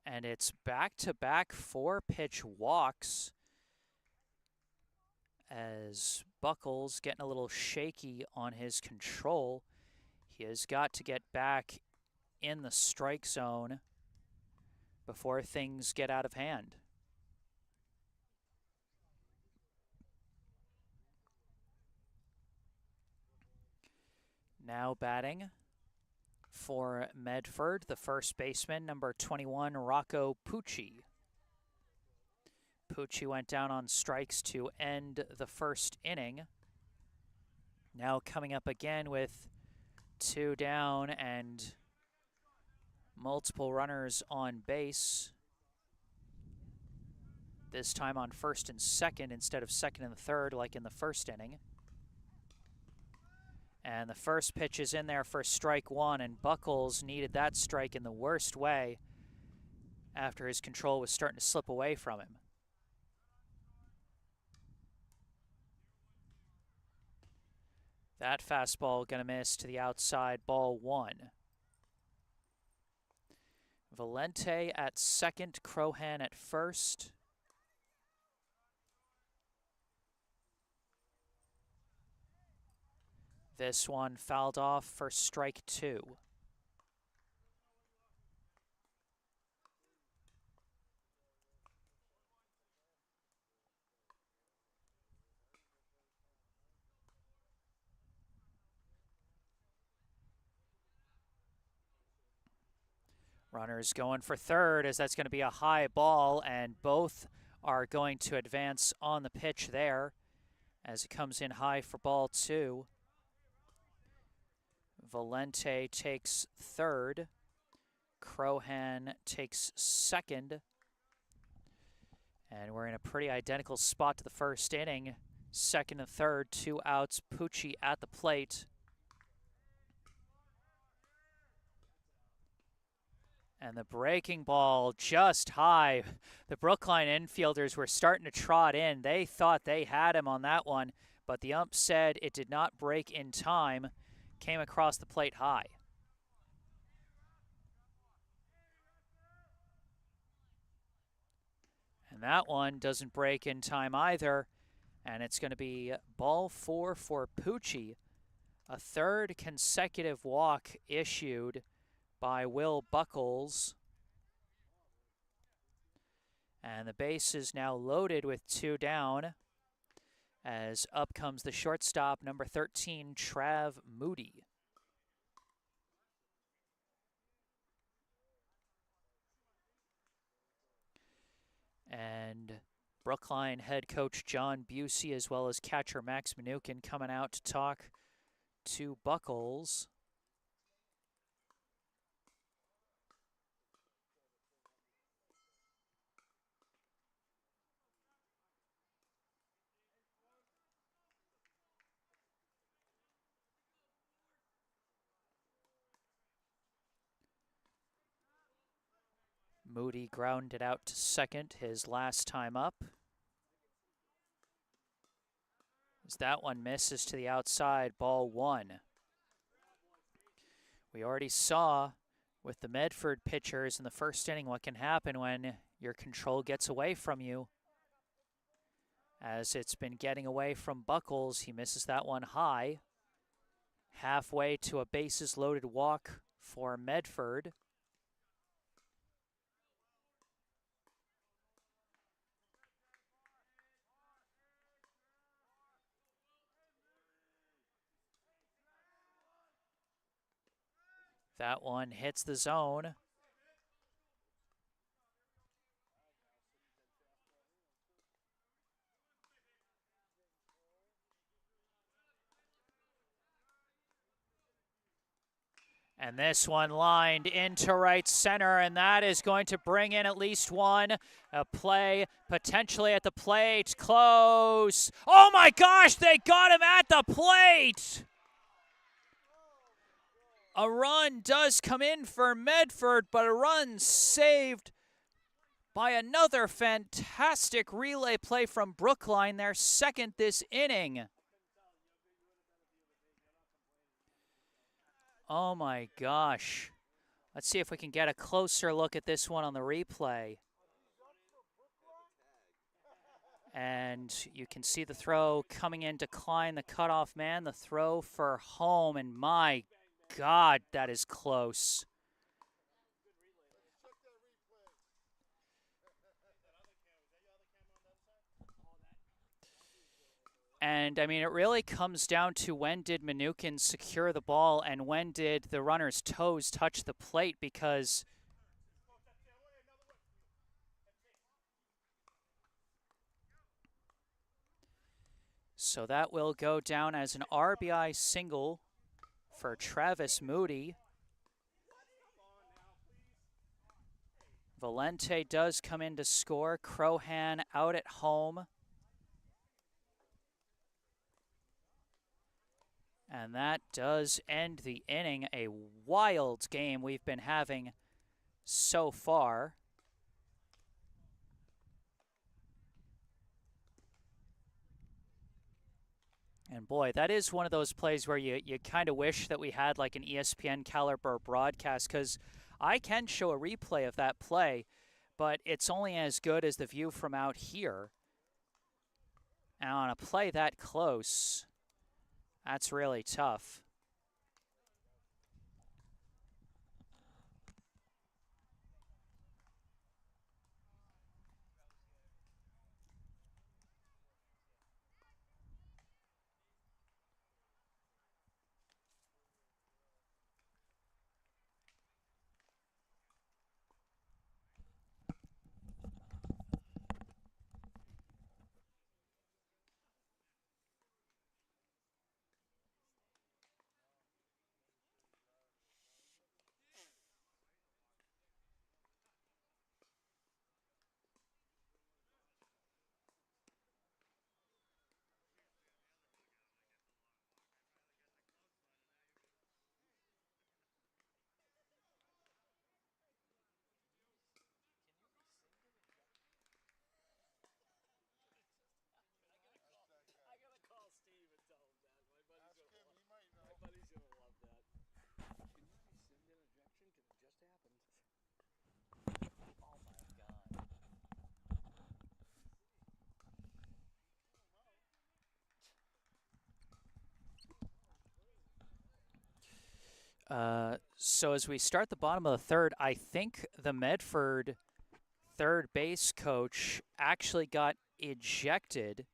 And it's back-to-back 4-pitch walks as Buckles getting a little shaky on his control. He has got to get back in the strike zone before things get out of hand. Now batting for Medford, the first baseman, number 21, Rocco Pucci. Pucci went down on strikes to end the first inning. Now coming up again with 2 down and multiple runners on base. This time on first and second instead of second and third like in the first inning. And the first pitch is in there for strike 1, and Buckles needed that strike in the worst way after his control was starting to slip away from him. That fastball going to miss to the outside, ball 1. Valente at second, Crohan at first. This one fouled off for strike 2. Runners going for third as that's going to be a high ball, and both are going to advance on the pitch there as it comes in high for ball 2. Valente takes third. Crohan takes second. And we're in a pretty identical spot to the first inning. Second and third, 2 outs. Pucci at the plate. And the breaking ball just high. The Brookline infielders were starting to trot in. They thought they had him on that one, but the ump said it did not break in time. Came across the plate high. And that one doesn't break in time either. And it's going to be ball 4 for Pucci. A third consecutive walk issued by Will Buckles. And the base is now loaded with 2 down as up comes the shortstop, number 13, Trav Moody. And Brookline head coach John Busey as well as catcher Max Mnookin coming out to talk to Buckles. Moody grounded out to second his last time up. As that one misses to the outside, ball 1. We already saw with the Medford pitchers in the first inning what can happen when your control gets away from you. As it's been getting away from Buckles, he misses that one high. Halfway to a bases-loaded walk for Medford. That one hits the zone. And this one lined into right center, and that is going to bring in at least one. A play potentially at the plate. Close. Oh my gosh, they got him at the plate! A run does come in for Medford, but a run saved by another fantastic relay play from Brookline, their second this inning. Oh my gosh. Let's see if we can get a closer look at this one on the replay. And you can see the throw coming in to Klein, the cutoff man, the throw for home, and my God, that is close. And, I mean, it really comes down to when did Mnookin secure the ball and when did the runner's toes touch the plate, because so that will go down as an RBI single for Travis Moody. Valente does come in to score. Crohan out at home. And that does end the inning. A wild game we've been having so far. And boy, that is one of those plays where you kind of wish that we had like an ESPN caliber broadcast, because I can show a replay of that play, but it's only as good as the view from out here. And on a play that close, that's really tough. So as we start the bottom of the third, I think the Medford third base coach actually got ejected.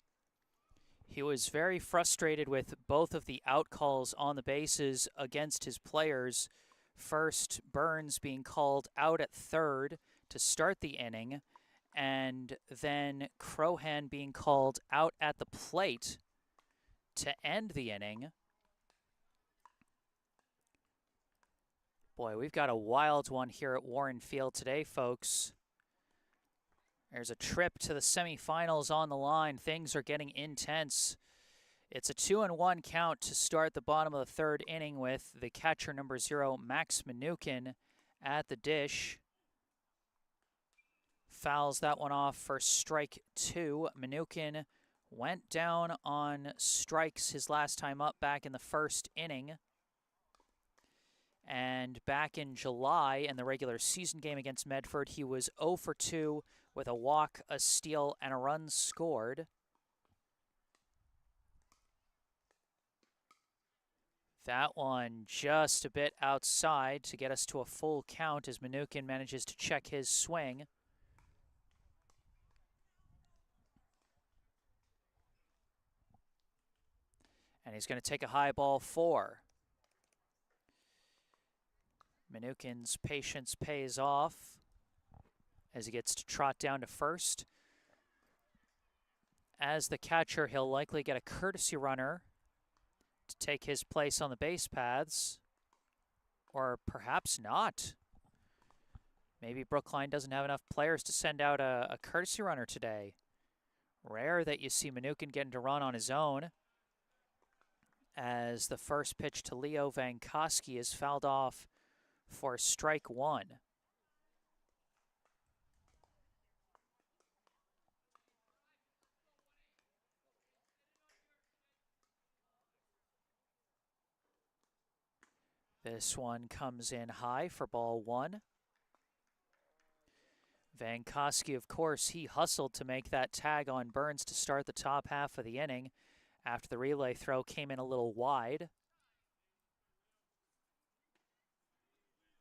He was very frustrated with both of the out calls on the bases against his players. First, Burns being called out at third to start the inning, and then Crohan being called out at the plate to end the inning. Boy, we've got a wild one here at Warren Field today, folks. There's a trip to the semifinals on the line. Things are getting intense. It's a 2-1 count to start the bottom of the third inning with the catcher number 0, Max Mnookin, at the dish. Fouls that one off for strike 2. Mnookin went down on strikes his last time up back in the first inning. And back in July in the regular season game against Medford, he was 0 for 2 with a walk, a steal, and a run scored. That one just a bit outside to get us to a full count as Mnookin manages to check his swing. And he's going to take a high ball 4. Mnookin's patience pays off as he gets to trot down to first. As the catcher, he'll likely get a courtesy runner to take his place on the base paths, or perhaps not. Maybe Brookline doesn't have enough players to send out a courtesy runner today. Rare that you see Mnookin getting to run on his own, as the first pitch to Leo Vankoski is fouled off for strike 1. This one comes in high for ball 1. Vankoski, of course, he hustled to make that tag on Burns to start the top half of the inning after the relay throw came in a little wide.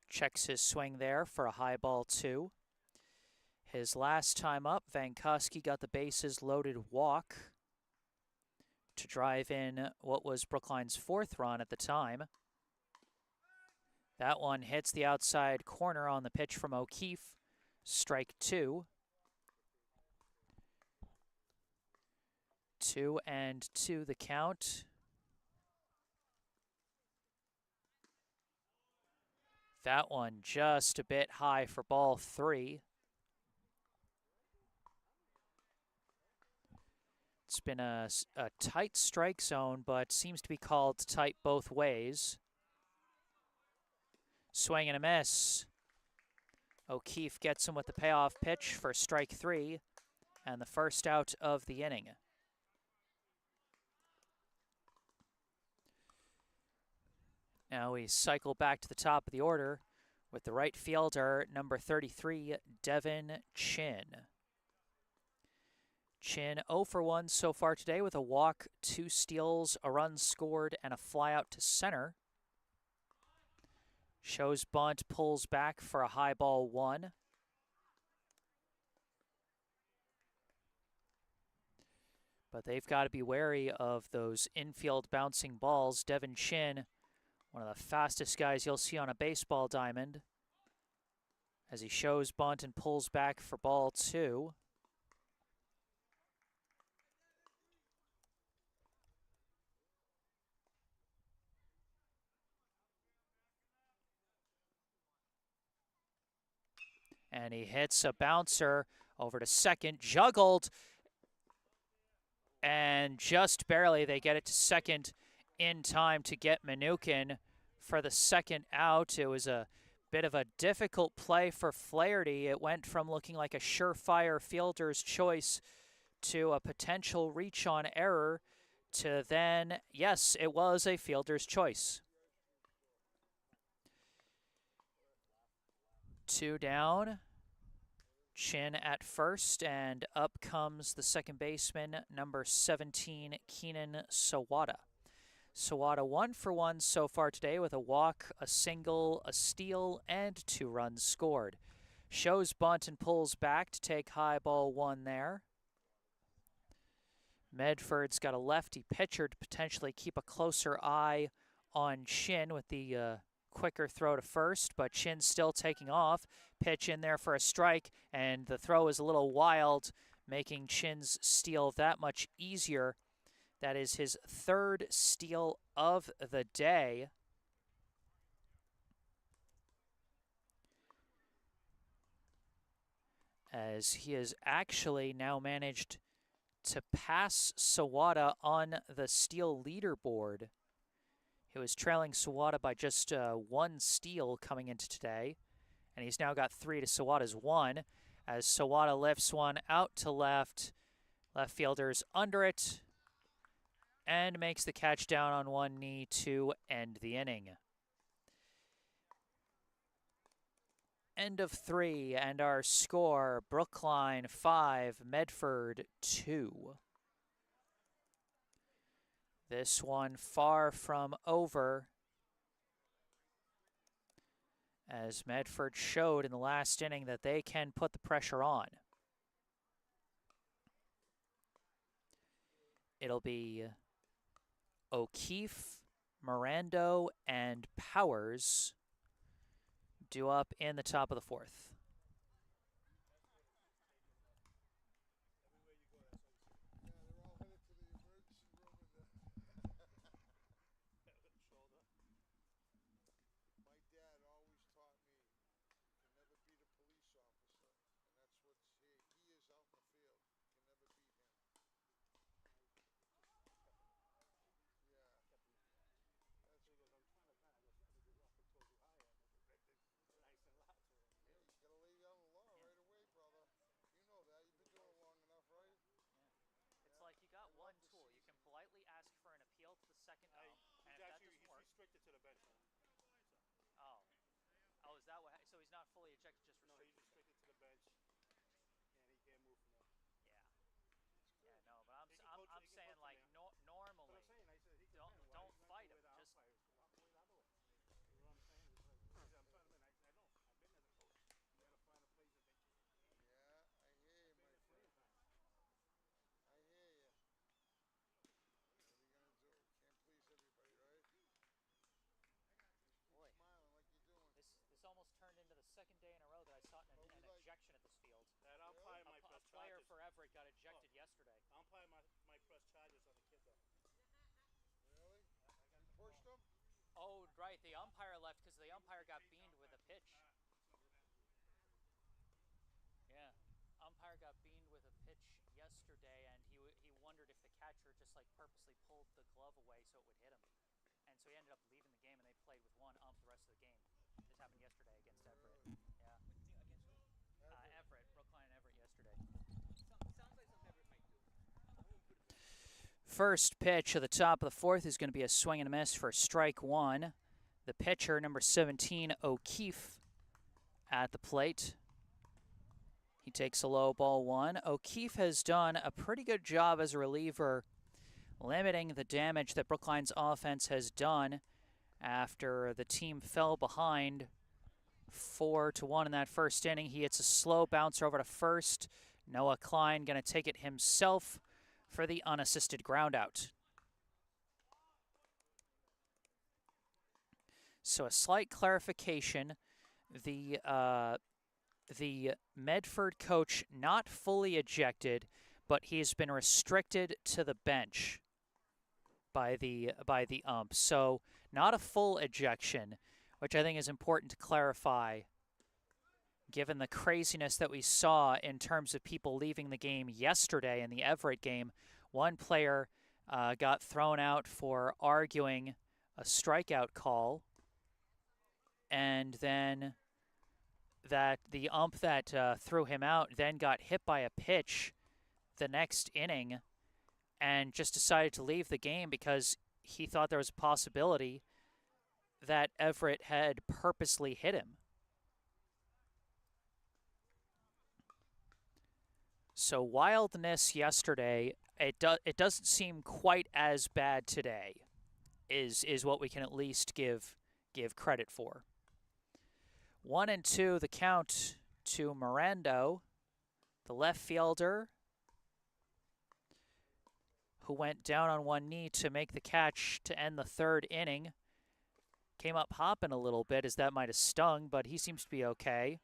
Checks his swing there for a high ball 2. His last time up, Vankoski got the bases loaded walk to drive in what was Brookline's 4th run at the time. That one hits the outside corner on the pitch from O'Keefe. Strike 2. 2-2 the count. That one just a bit high for ball 3. It's been a tight strike zone, but seems to be called tight both ways. Swing and a miss. O'Keefe gets him with the payoff pitch for strike 3 and the first out of the inning. Now we cycle back to the top of the order with the right fielder, number 33, Devin Chin. Chin 0 for 1 so far today with a walk, 2 steals, a run scored, and a flyout to center. Shows bunt, pulls back for a high ball 1. But they've got to be wary of those infield bouncing balls. Devin Chin, one of the fastest guys you'll see on a baseball diamond, as he shows bunt and pulls back for ball 2. And he hits a bouncer over to second, juggled, and just barely they get it to second in time to get Mnookin for the second out. It was a bit of a difficult play for Flaherty. It went from looking like a surefire fielder's choice to a potential reach on error to then, yes, it was a fielder's choice. 2 down. Chin at first, and up comes the second baseman, number 17, Keenan Sawada. Sawada 1-for-1 so far today with a walk, a single, a steal, and 2 runs scored. Shows bunt and pulls back to take high ball 1 there. Medford's got a lefty pitcher to potentially keep a closer eye on Shin with the quicker throw to first, but Shin's still taking off. Pitch in there for a strike, and the throw is a little wild, making Shin's steal that much easier. That is his 3rd steal of the day. As he has actually now managed to pass Sawada on the steal leaderboard. He was trailing Sawada by just 1 steal coming into today, and he's now got 3 to Sawada's 1, as Sawada lifts one out to left. Left fielder's under it, and makes the catch down on one knee to end the inning. End of 3, and our score, Brookline 5, Medford 2. This one far from over, as Medford showed in the last inning that they can put the pressure on. It'll be O'Keefe, Mirando, and Powers due up in the top of the 4th. Oh, right, the umpire left because the umpire got beamed with a pitch. Yeah, umpire got beamed with a pitch yesterday, and he wondered if the catcher just like purposely pulled the glove away so it would hit him. And so he ended up leaving the game, and they played with 1 ump the rest of the game. This happened yesterday against Everett. Yeah. Everett, Brookline and Everett yesterday. Sounds like something Everett might do. First pitch of the top of the 4th is going to be a swing and a miss for strike 1. The pitcher, number 17, O'Keefe, at the plate. He takes a low ball 1. O'Keefe has done a pretty good job as a reliever, limiting the damage that Brookline's offense has done after the team fell behind 4-1 in that first inning. He hits a slow bouncer over to first. Noah Klein going to take it himself for the unassisted groundout. So a slight clarification, the Medford coach not fully ejected, but he's been restricted to the bench by the ump. So not a full ejection, which I think is important to clarify, given the craziness that we saw in terms of people leaving the game yesterday in the Everett game. One player got thrown out for arguing a strikeout call, and then that the ump that threw him out then got hit by a pitch the next inning and just decided to leave the game because he thought there was a possibility that Everett had purposely hit him. So wildness yesterday, it doesn't seem quite as bad today. is what we can at least give credit for. 1-2 the count to Mirando, the left fielder, who went down on one knee to make the catch to end the third inning. Came up hopping a little bit as that might have stung, but he seems to be okay.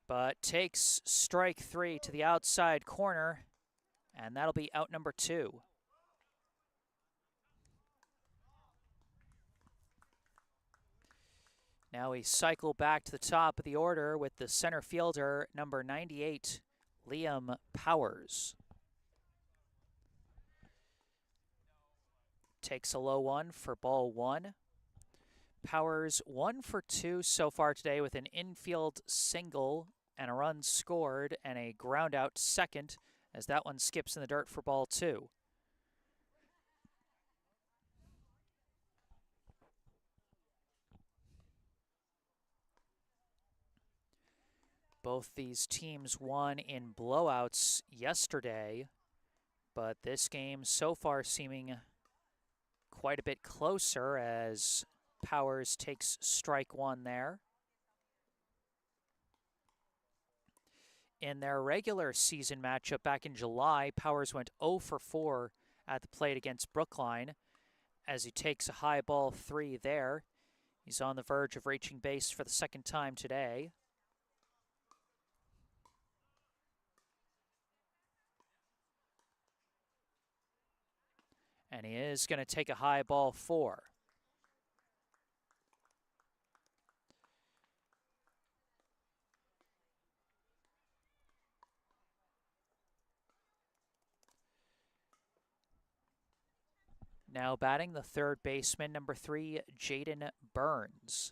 But takes strike 3 to the outside corner, and that'll be out number 2. Now we cycle back to the top of the order with the center fielder, number 98, Liam Powers. Takes a low one for ball 1. Powers 1 for 2 so far today with an infield single and a run scored and a ground out second as that one skips in the dirt for ball 2. Both these teams won in blowouts yesterday, but this game so far seeming quite a bit closer as Powers takes strike 1 there. In their regular season matchup back in July, Powers went 0 for 4 at the plate against Brookline as he takes a high ball 3 there. He's on the verge of reaching base for the second time today. And he is going to take a high ball 4. Now batting the third baseman, number 3, Jaden Burns.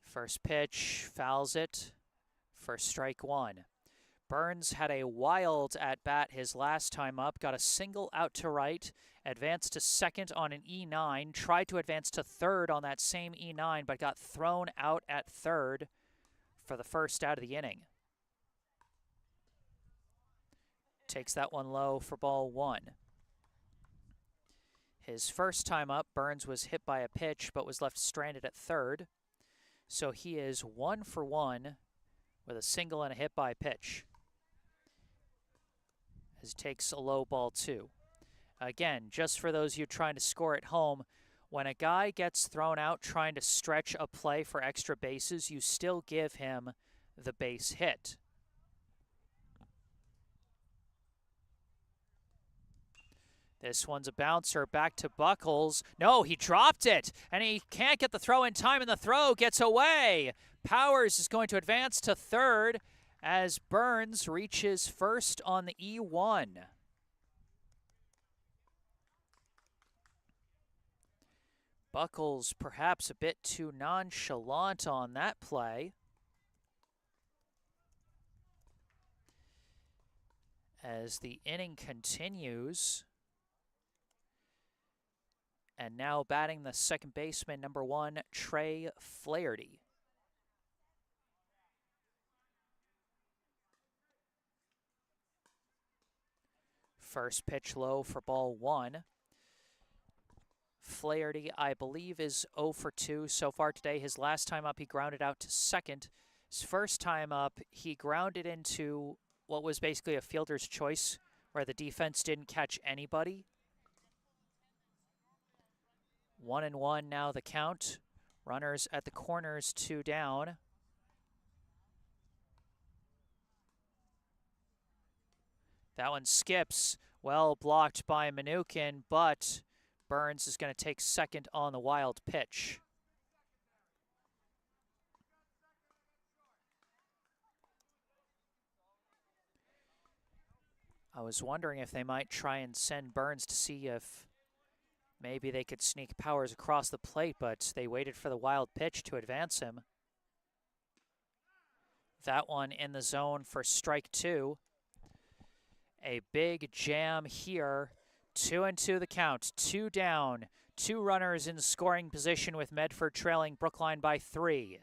First pitch, fouls it for strike 1. Burns had a wild at-bat his last time up, got a single out to right, advanced to second on an E9, tried to advance to third on that same E9, but got thrown out at third for the first out of the inning. Takes that one low for ball 1. His first time up, Burns was hit by a pitch, but was left stranded at third. So he is 1 for 1 with a single and a hit by pitch. As he takes a low ball 2. Again, just for those of you trying to score at home, when a guy gets thrown out trying to stretch a play for extra bases, you still give him the base hit. This one's a bouncer back to Buckles. No, he dropped it, and he can't get the throw in time, and the throw gets away. Powers is going to advance to third as Burns reaches first on the E1. Buckles perhaps a bit too nonchalant on that play. As the inning continues. And now batting the second baseman, number 1, Trey Flaherty. First pitch low for ball 1. Flaherty, I believe, is 0 for 2 so far today. His last time up, he grounded out to second. His first time up, he grounded into what was basically a fielder's choice, where the defense didn't catch anybody. 1-1 now the count. Runners at the corners, 2 down. That one skips, well blocked by Mnookin, but Burns is going to take second on the wild pitch. I was wondering if they might try and send Burns to see if maybe they could sneak Powers across the plate, but they waited for the wild pitch to advance him. That one in the zone for strike 2. A big jam here. 2-2 the count. 2 down. 2 runners in scoring position with Medford trailing Brookline by 3.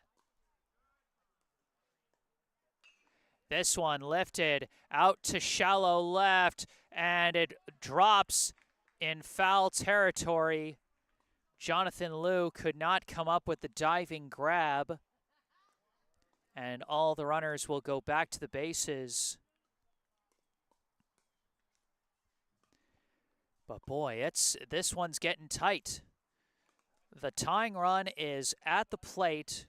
This one lifted out to shallow left, and it drops in foul territory. Jonathan Liu could not come up with the diving grab, and all the runners will go back to the bases. But boy, this one's getting tight. The tying run is at the plate.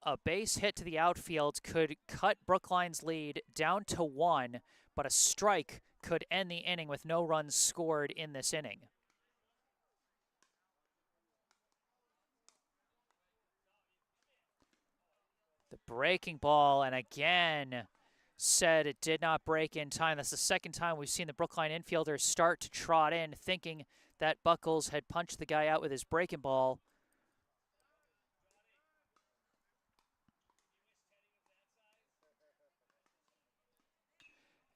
A base hit to the outfield could cut Brookline's lead down to 1, but a strike could end the inning with no runs scored in this inning. The breaking ball, and again said it did not break in time. That's the second time we've seen the Brookline infielders start to trot in, thinking that Buckles had punched the guy out with his breaking ball.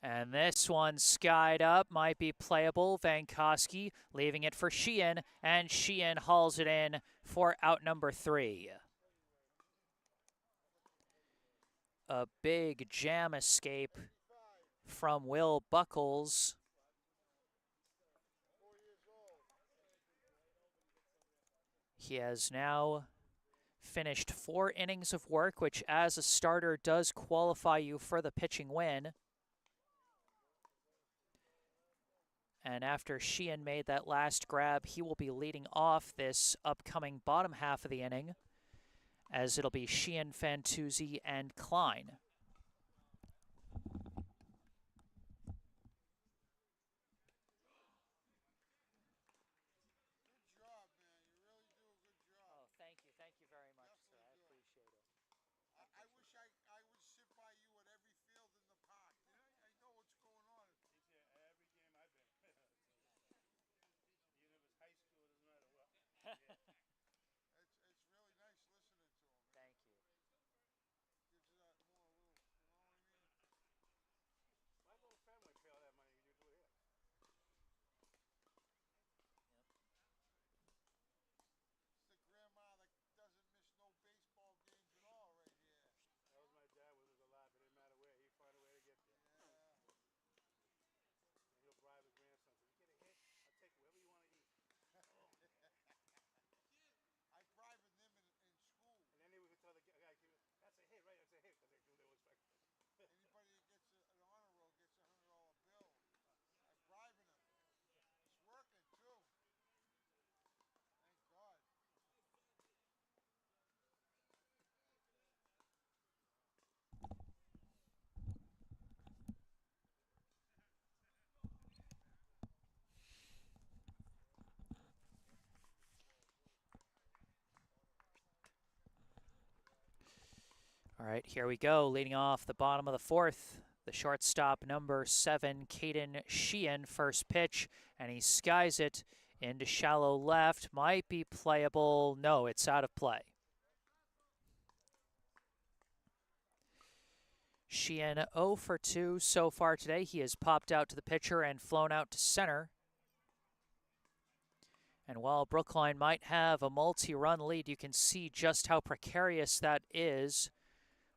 And this one skied up, might be playable. Vankowski leaving it for Sheehan, and Sheehan hauls it in for out number 3. A big jam escape from Will Buckles. He has now finished 4 innings of work, which as a starter does qualify you for the pitching win. And after Sheehan made that last grab, he will be leading off this upcoming bottom half of the inning, as it'll be Sheehan, Fantuzzi, and Klein. All right, here we go. Leading off the bottom of the 4th, the shortstop, number 7, Caden Sheehan, first pitch, and he skies it into shallow left. Might be playable. No, it's out of play. Sheehan 0 for 2 so far today. He has popped out to the pitcher and flown out to center. And while Brookline might have a multi-run lead, you can see just how precarious that is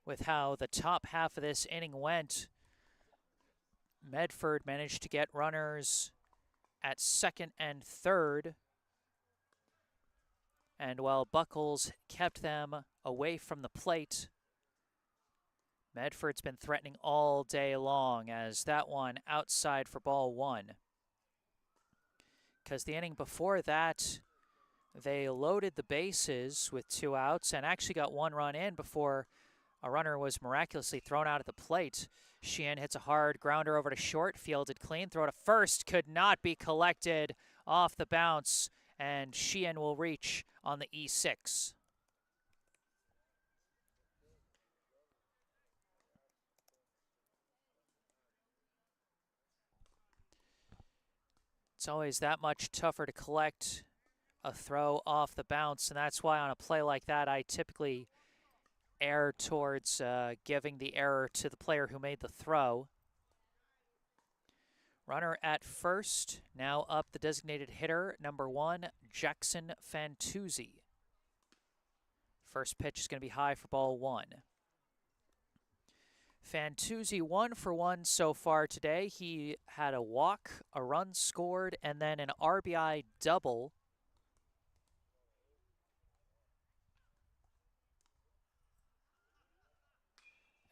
with how the top half of this inning went. Medford managed to get runners at second and third. And while Buckles kept them away from the plate, Medford's been threatening all day long, as that one outside for ball 1. Because the inning before that, they loaded the bases with 2 outs and actually got 1 run in before a runner was miraculously thrown out at the plate. Sheehan hits a hard grounder over to short, fielded clean, throw to first, could not be collected off the bounce, and Sheehan will reach on the E6. It's always that much tougher to collect a throw off the bounce, and that's why on a play like that, I typically err towards giving the error to the player who made the throw. Runner at first, now up the designated hitter, number 1, Jackson Fantuzzi. First pitch is going to be high for ball 1. Fantuzzi 1-for-1 so far today. He had a walk, a run scored, and then an RBI double.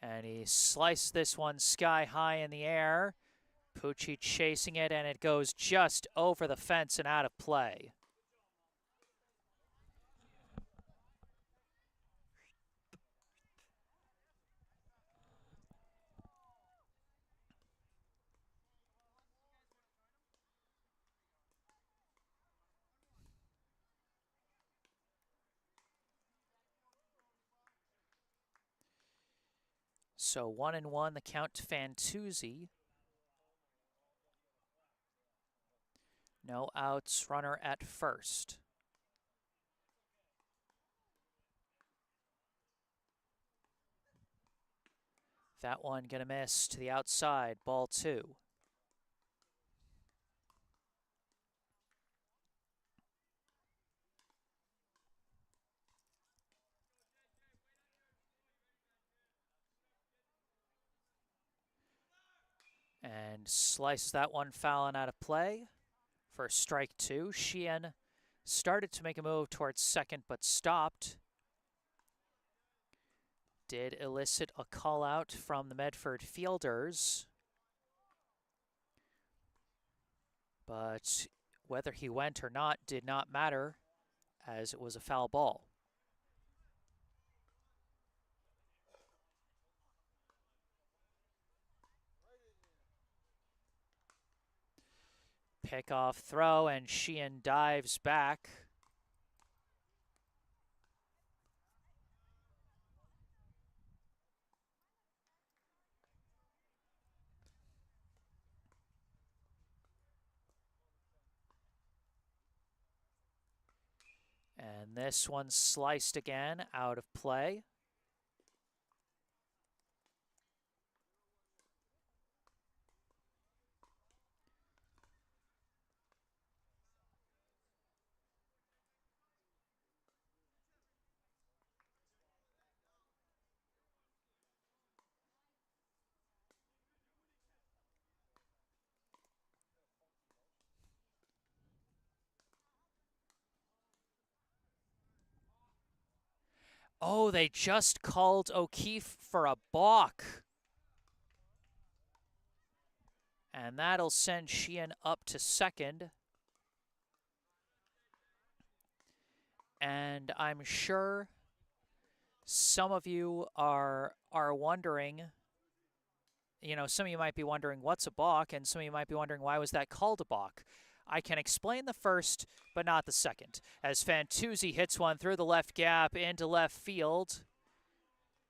And he slices this one sky high in the air. Pucci chasing it, and it goes just over the fence and out of play. So 1-1 the count to Fantuzzi. No outs, runner at first. That one gonna miss to the outside, ball 2. And slices that one foul and out of play for strike 2. Sheehan started to make a move towards second but stopped. Did elicit a call out from the Medford fielders. But whether he went or not did not matter, as it was a foul ball. Pickoff throw, and Sheehan dives back. And this one sliced again, out of play. Oh, they just called O'Keefe for a balk. And that'll send Sheehan up to second. And I'm sure some of you are wondering, some of you might be wondering what's a balk, and some of you might be wondering why was that called a balk. I can explain the first, but not the second. As Fantuzzi hits one through the left gap into left field,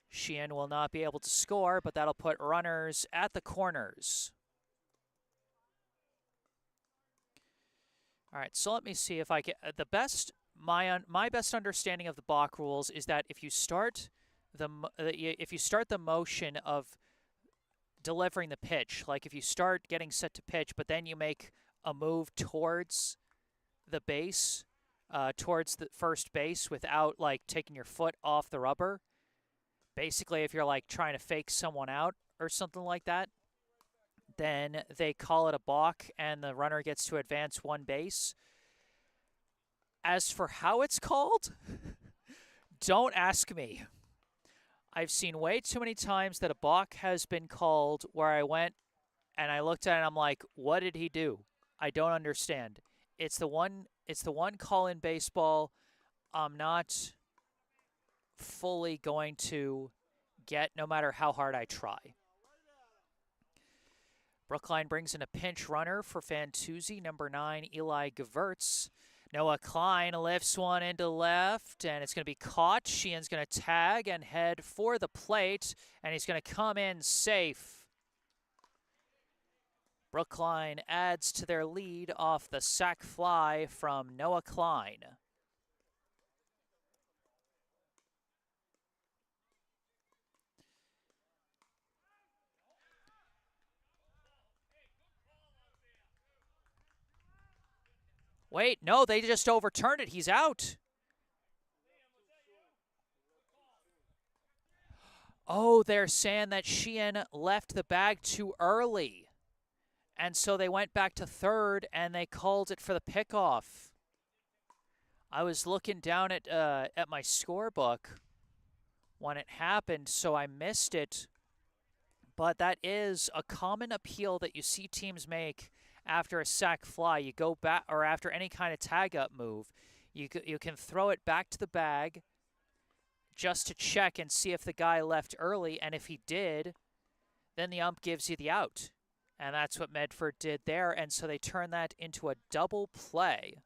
Sheehan will not be able to score, but that'll put runners at the corners. All right, so let me see if I can. My best understanding of the balk rules is that if you start the motion of delivering the pitch, like if you start getting set to pitch, but then you make a move towards the base, towards the first base without like taking your foot off the rubber. Basically, if you're like trying to fake someone out or something like that, then they call it a balk and the runner gets to advance one base. As for how it's called, don't ask me. I've seen way too many times that a balk has been called where I went and I looked at it and I'm like, what did he do? I don't understand. It's the one call in baseball I'm not fully going to get no matter how hard I try. Brookline brings in a pinch runner for Fantuzzi, number 9, Eli Gevertz. Noah Klein lifts one into left, and it's going to be caught. Sheehan's going to tag and head for the plate, and he's going to come in safe. Brookline adds to their lead off the sac fly from Noah Klein. Wait, no, they just overturned it. He's out. Oh, they're saying that Sheehan left the bag too early. And so they went back to third and they called it for the pickoff. I was looking down at my scorebook when it happened, so I missed it. But that is a common appeal that you see teams make after a sack fly. You go back, or after any kind of tag up move, you can throw it back to the bag just to check and see if the guy left early, and if he did, then the ump gives you the out. And that's what Medford did there, and so they turn that into a double play.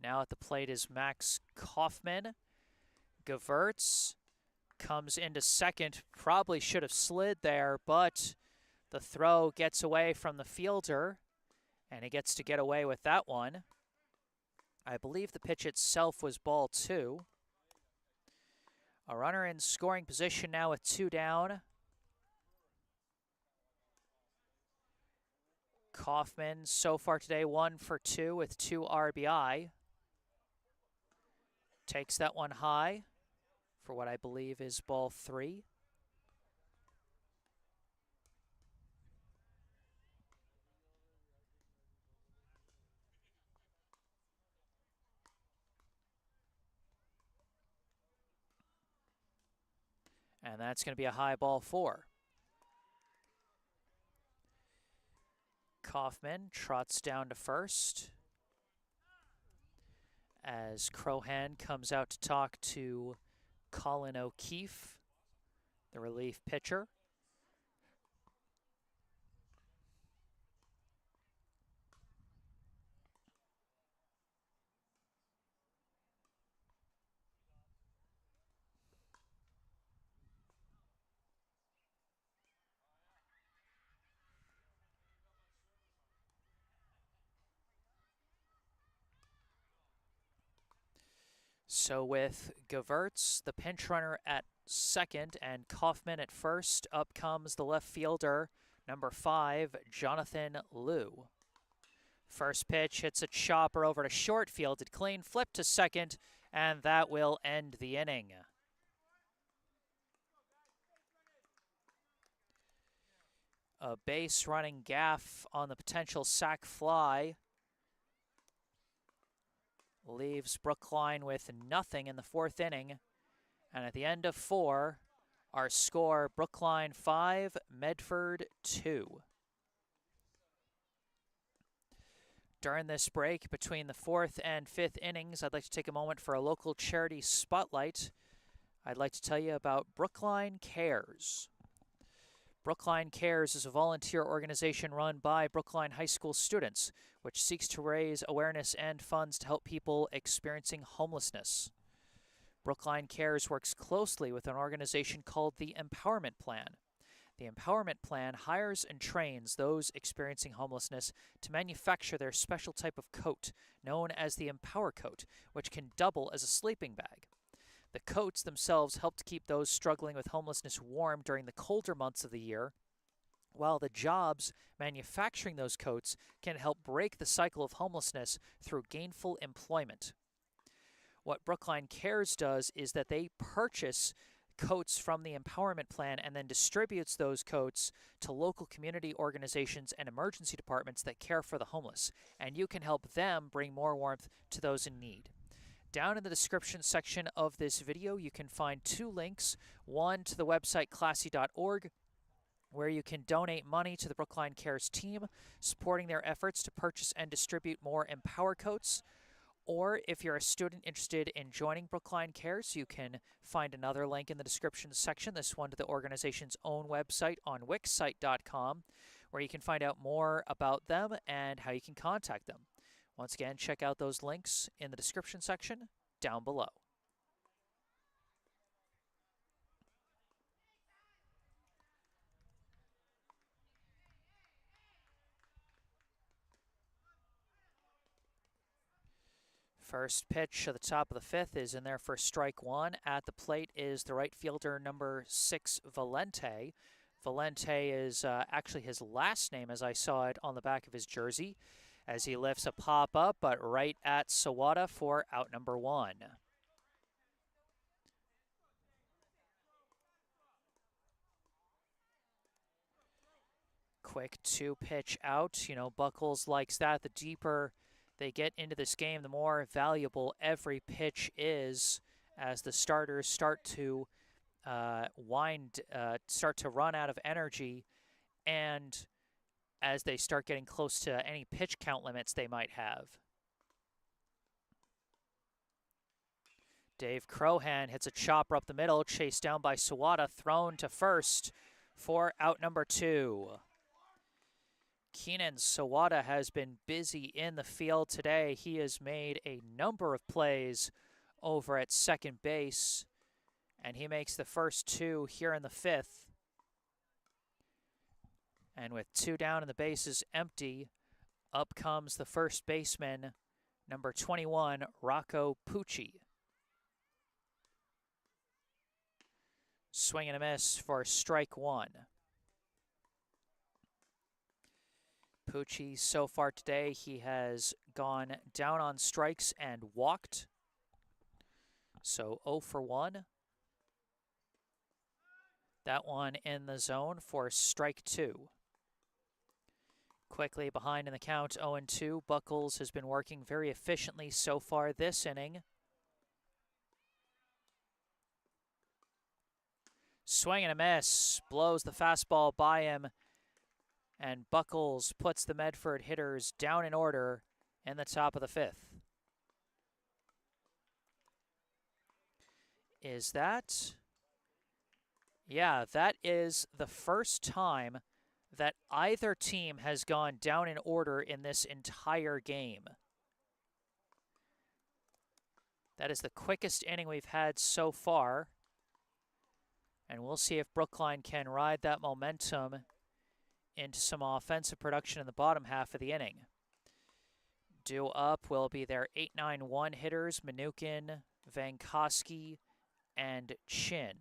Now at the plate is Max Kaufman. Gewurz comes into second. Probably should have slid there, but the throw gets away from the fielder, and he gets to get away with that one. I believe the pitch itself was ball 2. A runner in scoring position now with 2 down. Kaufman so far today 1 for 2 with 2 RBI. Takes that one high for what I believe is ball 3. And that's going to be a high ball 4. Kaufman trots down to first as Crohan comes out to talk to Colin O'Keefe, the relief pitcher. So with Gewurz, the pinch runner at second, and Kaufman at first, up comes the left fielder, number 5, Jonathan Liu. First pitch hits a chopper over to short, fielded clean, flip to second, and that will end the inning. A base running gaff on the potential sac fly leaves Brookline with nothing in the 4th inning. And at the end of 4, our score, Brookline 5, Medford 2. During this break between the 4th and 5th innings, I'd like to take a moment for a local charity spotlight. I'd like to tell you about Brookline Cares. Brookline Cares is a volunteer organization run by Brookline High School students, which seeks to raise awareness and funds to help people experiencing homelessness. Brookline Cares works closely with an organization called the Empowerment Plan. The Empowerment Plan hires and trains those experiencing homelessness to manufacture their special type of coat, known as the Empower Coat, which can double as a sleeping bag. The coats themselves help to keep those struggling with homelessness warm during the colder months of the year, while the jobs manufacturing those coats can help break the cycle of homelessness through gainful employment. What Brookline Cares does is that they purchase coats from the Empowerment Plan and then distributes those coats to local community organizations and emergency departments that care for the homeless, and you can help them bring more warmth to those in need. Down in the description section of this video, you can find 2 links, one to the website classy.org, where you can donate money to the Brookline Cares team, supporting their efforts to purchase and distribute more Empower coats. Or if you're a student interested in joining Brookline Cares, you can find another link in the description section, this one to the organization's own website on wixsite.com, where you can find out more about them and how you can contact them. Once again, check out those links in the description section down below. First pitch at the top of the 5th is in there for strike 1. At the plate is the right fielder, number 6, Valente. Valente is actually his last name, as I saw it on the back of his jersey, as he lifts a pop-up, but right at Sawada for out number 1. Quick 2-pitch out. You know, Buckles likes that. The deeper they get into this game, the more valuable every pitch is as the starters start to start to run out of energy, and as they start getting close to any pitch count limits they might have. Dave Crohan hits a chopper up the middle, chased down by Sawada, thrown to first for out number 2. Keenan Sawada has been busy in the field today. He has made a number of plays over at second base, and he makes the first 2 here in the 5th. And with 2 down and the bases empty, up comes the first baseman, number 21, Rocco Pucci. Swing and a miss for strike 1. Pucci, so far today, he has gone down on strikes and walked. So 0 for 1. That one in the zone for strike 2. Quickly behind in the count, 0-2. Buckles has been working very efficiently so far this inning. Swing and a miss, blows the fastball by him, and Buckles puts the Medford hitters down in order in the top of the 5th. Is that? Yeah, that is the first time that either team has gone down in order in this entire game. That is the quickest inning we've had so far. And we'll see if Brookline can ride that momentum into some offensive production in the bottom half of the inning. Due up will be their 8-9-1 hitters, Mnookin, Vankoski, and Chin.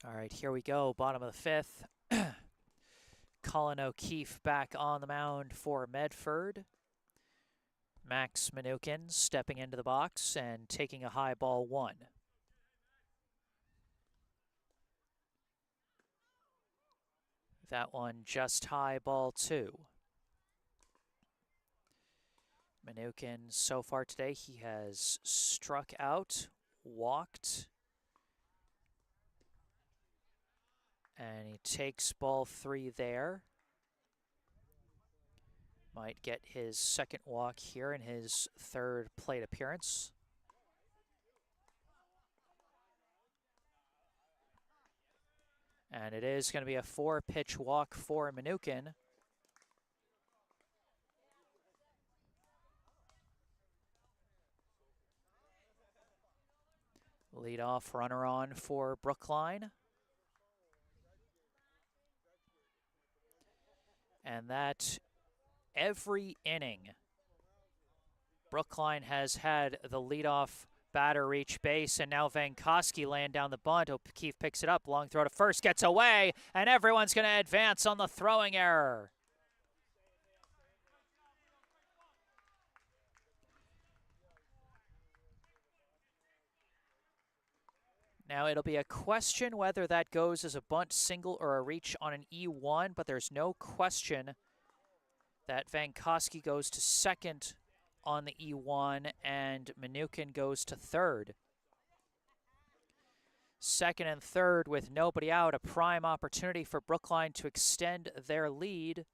All right, here we go, bottom of the 5th. Colin O'Keefe back on the mound for Medford. Max Mnookin stepping into the box and taking a high ball 1. That one just high ball 2. Mnookin, so far today, he has struck out, walked, and he takes ball 3 there. Might get his second walk here in his 3rd plate appearance. And it is going to be a 4-pitch walk for Mnookin. Leadoff runner on for Brookline. And that every inning, Brookline has had the leadoff batter reach base, and now Vankoski laying down the bunt. O'Keefe picks it up, long throw to first, gets away, and everyone's going to advance on the throwing error. Now, it'll be a question whether that goes as a bunt single or a reach on an E1, but there's no question that Vankoski goes to second on the E1 and Mnookin goes to third. Second and third with nobody out, a prime opportunity for Brookline to extend their lead.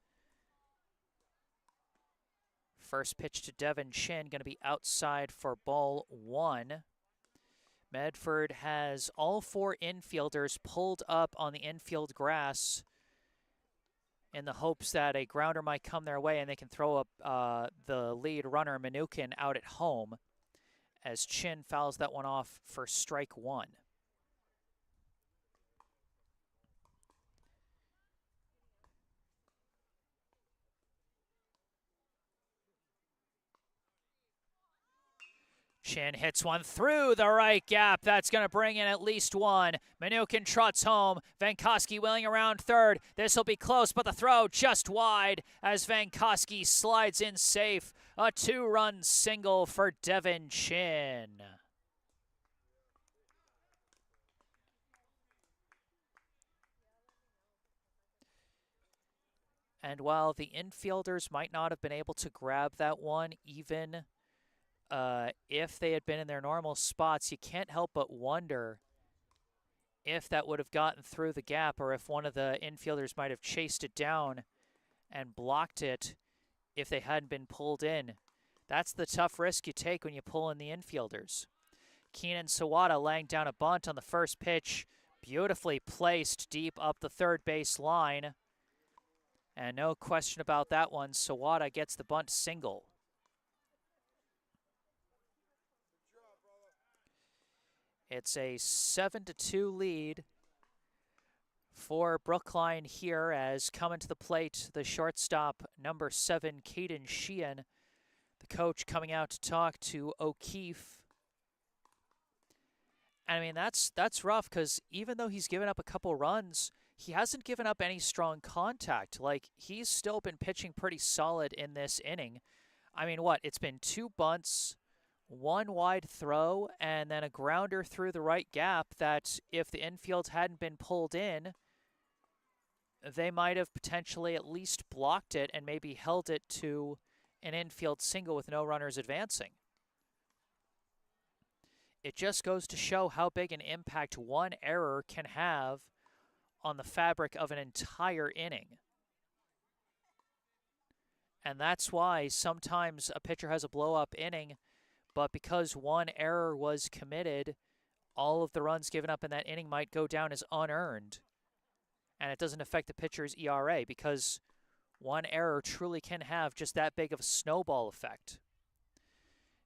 First pitch to Devin Chin, going to be outside for ball 1. Medford has all 4 infielders pulled up on the infield grass in the hopes that a grounder might come their way and they can throw up the lead runner, Mnookin, out at home, as Chin fouls that one off for strike 1. Chin hits one through the right gap. That's going to bring in at least one. Mnookin trots home. Vankoski wheeling around third. This will be close, but the throw just wide as Vankoski slides in safe. A 2-run single for Devin Chin. And while the infielders might not have been able to grab that one, even if they had been in their normal spots, you can't help but wonder if that would have gotten through the gap or if one of the infielders might have chased it down and blocked it if they hadn't been pulled in. That's the tough risk you take when you pull in the infielders. Keenan Sawada laying down a bunt on the first pitch, beautifully placed deep up the third base line. And no question about that one, Sawada gets the bunt single. It's a 7-2 lead for Brookline here as coming to the plate, the shortstop, number 7, Mayfield-Sheehan. The coach coming out to talk to O'Keefe. And I mean, that's rough because even though he's given up a couple runs, he hasn't given up any strong contact. Like, he's still been pitching pretty solid in this inning. I mean, what? It's been 2 bunts, 1 wide throw, and then a grounder through the right gap that if the infield hadn't been pulled in, they might have potentially at least blocked it and maybe held it to an infield single with no runners advancing. It just goes to show how big an impact one error can have on the fabric of an entire inning. And that's why sometimes a pitcher has a blow-up inning, but because one error was committed, all of the runs given up in that inning might go down as unearned. And it doesn't affect the pitcher's ERA because one error truly can have just that big of a snowball effect.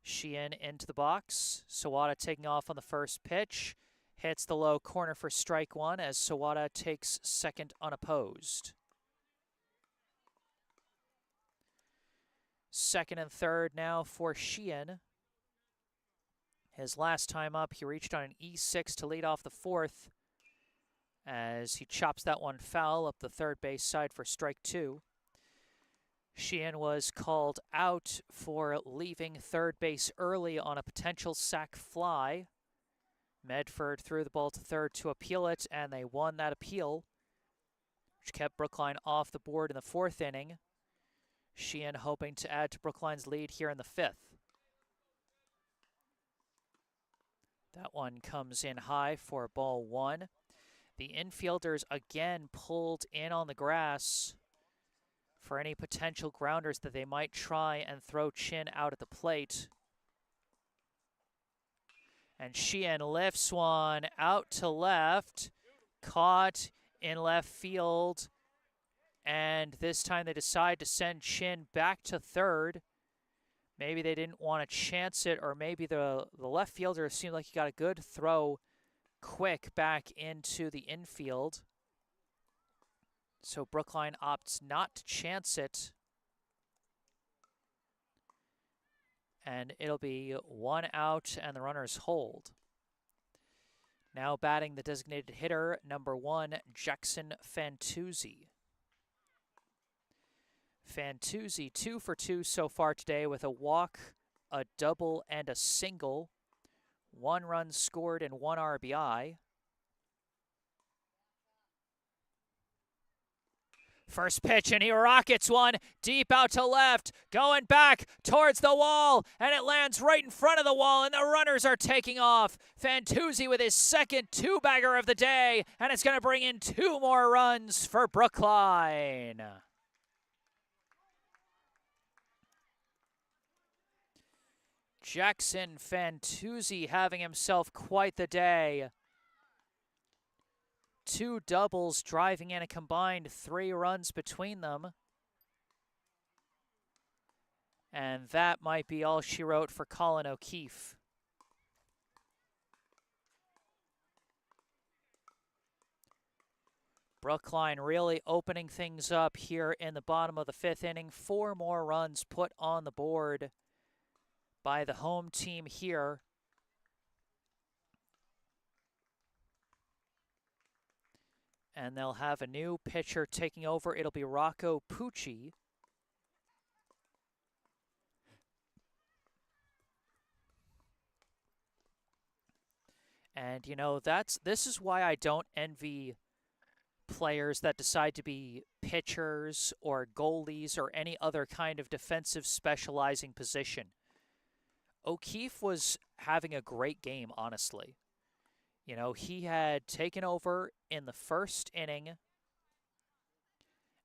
Sheehan into the box. Sawada taking off on the first pitch. Hits the low corner for strike 1 as Sawada takes second unopposed. Second and third now for Sheehan. His last time up, he reached on an E6 to lead off the 4th as he chops that one foul up the third base side for strike 2. Sheehan was called out for leaving third base early on a potential sac fly. Medford threw the ball to third to appeal it, and they won that appeal, which kept Brookline off the board in the 4th inning. Sheehan hoping to add to Brookline's lead here in the 5th. That one comes in high for ball 1. The infielders again pulled in on the grass for any potential grounders that they might try and throw Chin out at the plate. And Sheehan lifts one out to left, caught in left field. And this time they decide to send Chin back to third. Maybe they didn't want to chance it, or maybe the left fielder seemed like he got a good throw quick back into the infield. So Brookline opts not to chance it. And it'll be 1 out, and the runners hold. Now batting the designated hitter, number 1, Jackson Fantuzzi. Fantuzzi 2 for 2 so far today with a walk, a double, and a single. 1 run scored and 1 RBI. First pitch, and he rockets one deep out to left, going back towards the wall, and it lands right in front of the wall, and the runners are taking off. Fantuzzi with his second two-bagger of the day, and it's going to bring in 2 more runs for Brookline. Jackson Fantuzzi having himself quite the day. 2 doubles, driving in a combined 3 runs between them. And that might be all she wrote for Colin O'Keefe. Brookline really opening things up here in the bottom of the 5th inning. 4 more runs put on the board by the home team here. And they'll have a new pitcher taking over. It'll be Rocco Pucci. And, you know, this is why I don't envy players that decide to be pitchers or goalies or any other kind of defensive specializing position. O'Keefe was having a great game, honestly. You know, he had taken over in the 1st inning,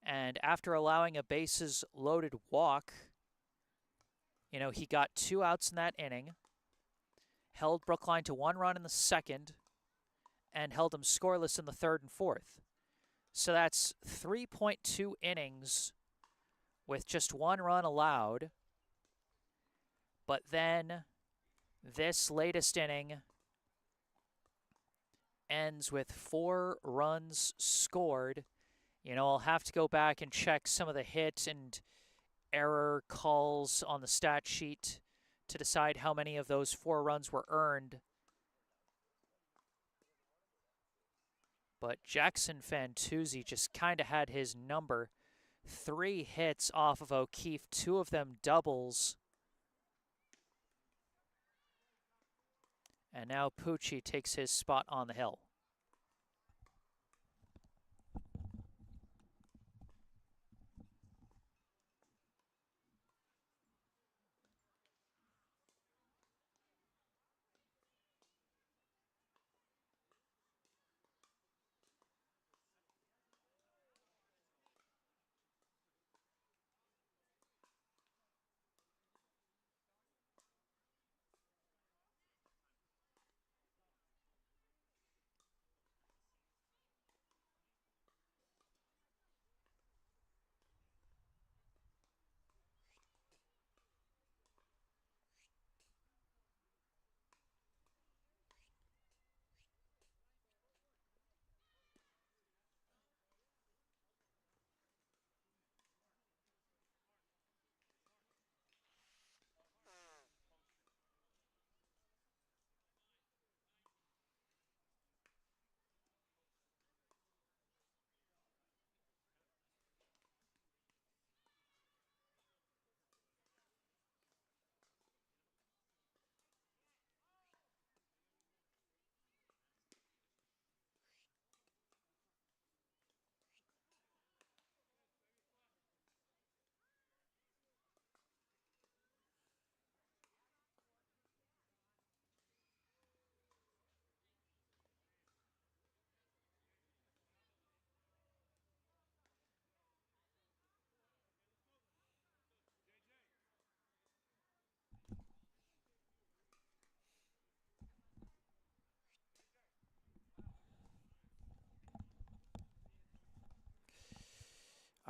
and after allowing a bases-loaded walk, you know, he got 2 outs in that inning, held Brookline to 1 run in the 2nd, and held them scoreless in the 3rd and 4th. So that's 3.2 innings with just 1 run allowed. But then this latest inning ends with 4 runs scored. You know, I'll have to go back and check some of the hit and error calls on the stat sheet to decide how many of those 4 runs were earned. But Jackson Fantuzzi just kind of had his number. 3 hits off of O'Keefe, 2 of them doubles. And now Pucci takes his spot on the hill.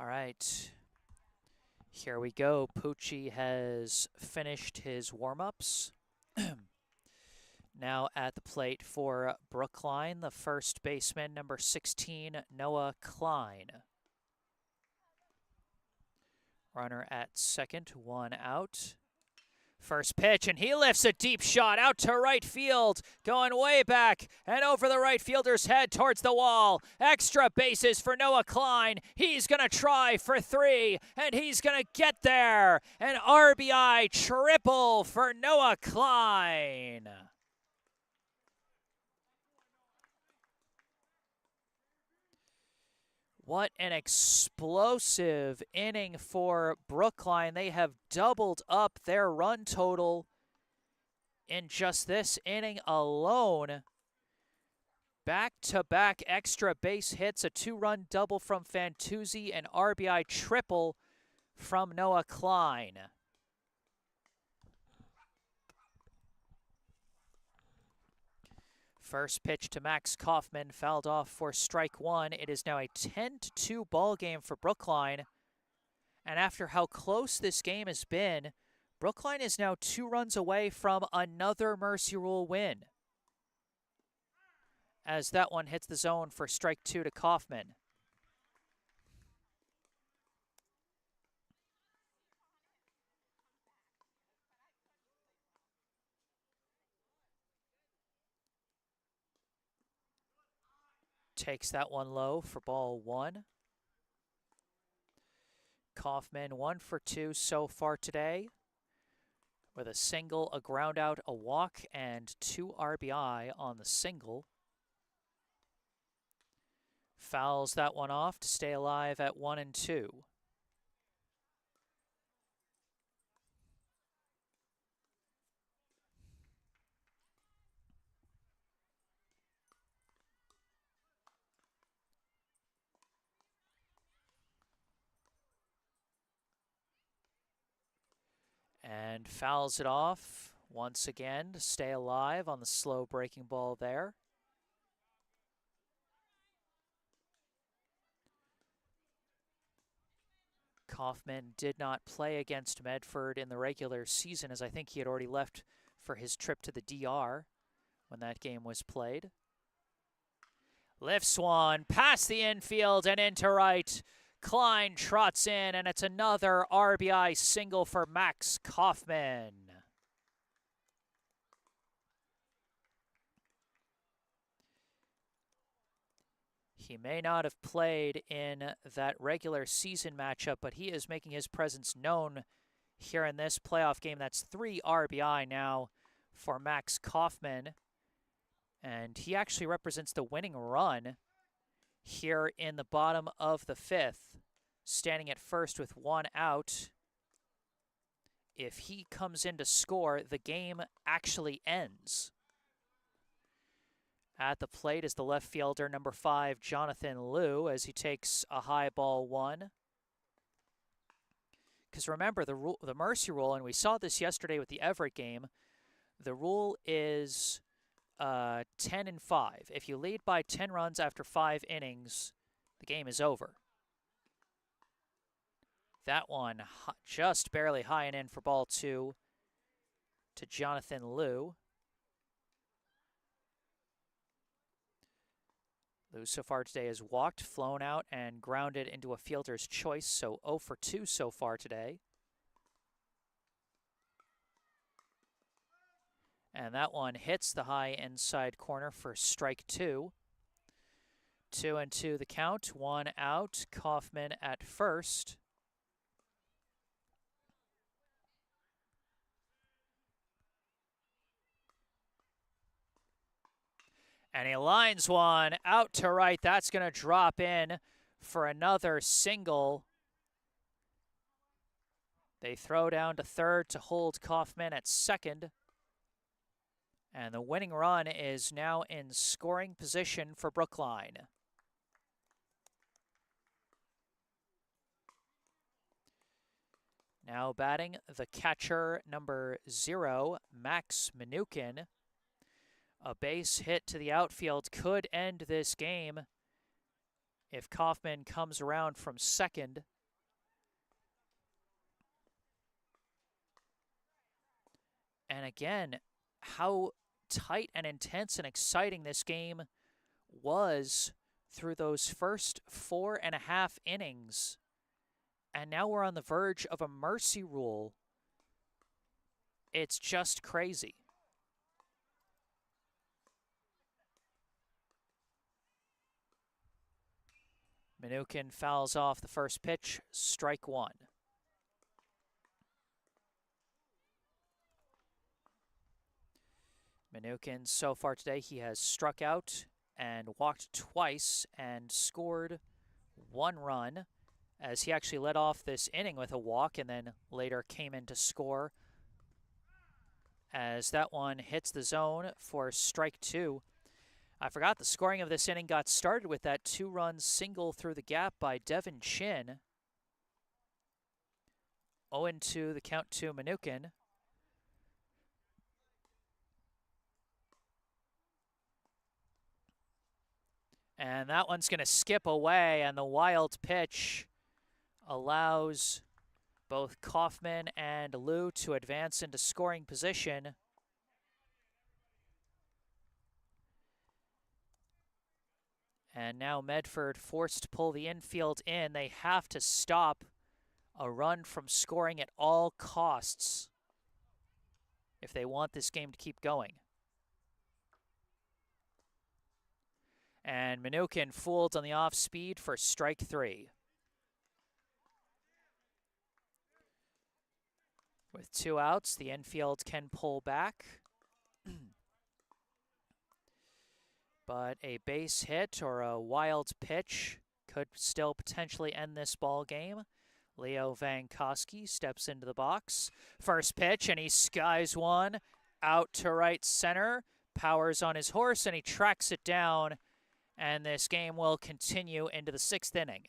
All right. Here we go. Pucci has finished his warm-ups. Now at the plate for Brookline, the first baseman, number 16, Noah Klein. Runner at second, 1 out. First pitch, and he lifts a deep shot out to right field, going way back and over the right fielder's head towards the wall. Extra bases for Noah Klein. He's going to try for 3, and he's going to get there. An RBI triple for Noah Klein. What an explosive inning for Brookline. They have doubled up their run total in just this inning alone. Back-to-back extra base hits, a 2-run double from Fantuzzi, an RBI triple from Noah Klein. First pitch to Max Kaufman, fouled off for strike 1. It is now a 10-2 ball game for Brookline. And after how close this game has been, Brookline is now 2 runs away from another Mercy Rule win, as that one hits the zone for strike 2 to Kaufman. Takes that one low for ball 1. Kaufman 1 for 2 so far today, with a single, a ground out, a walk, and 2 RBI on the single. Fouls that one off to stay alive at 1-2. And fouls it off once again to stay alive on the slow breaking ball there. Kaufman did not play against Medford in the regular season, as I think he had already left for his trip to the DR when that game was played. Lifts one, past the infield and into right. Klein trots in, and it's another RBI single for Max Kaufman. He may not have played in that regular season matchup, but he is making his presence known here in this playoff game. That's 3 RBI now for Max Kaufman, and he actually represents the winning run here in the bottom of the 5th, standing at first with 1 out. If he comes in to score, the game actually ends. At the plate is the left fielder, number 5, Jonathan Liu, as he takes a high ball 1. Because remember, the Mercy Rule, and we saw this yesterday with the Everett game, the rule is 10-5. If you lead by 10 runs after 5 innings, the game is over. That one just barely high and in for ball 2 to Jonathan Liu. Liu so far today has walked, flown out, and grounded into a fielder's choice, so 0 for 2 so far today. And that one hits the high inside corner for strike 2. 2-2 the count, 1 out. Kaufman at first. And he lines one out to right. That's going to drop in for another single. They throw down to third to hold Kaufman at second. And the winning run is now in scoring position for Brookline. Now batting the catcher, number 0, Max Minukin. A base hit to the outfield could end this game if Kaufman comes around from second And again, how tight and intense and exciting this game was through those first 4.5 innings. And now we're on the verge of a mercy rule. It's just crazy. Mnookin fouls off the first pitch, strike one. Mnookin, so far today, he has struck out and walked twice and scored 1 run, as he actually led off this inning with a walk and then later came in to score, as that one hits the zone for strike 2. I forgot the scoring of this inning got started with that 2-run single through the gap by Devin Chin. 0-2 the count to Mnookin. And that one's going to skip away, and the wild pitch allows both Kaufman and Liu to advance into scoring position. And now Medford forced to pull the infield in. They have to stop a run from scoring at all costs if they want this game to keep going. And Mnookin fooled on the off speed for strike 3. With 2 outs, the infield can pull back. But a base hit or a wild pitch could still potentially end this ball game. Leo Vankowski steps into the box. First pitch, and he skies one out to right center. Powers on his horse, and he tracks it down. And this game will continue into the 6th inning.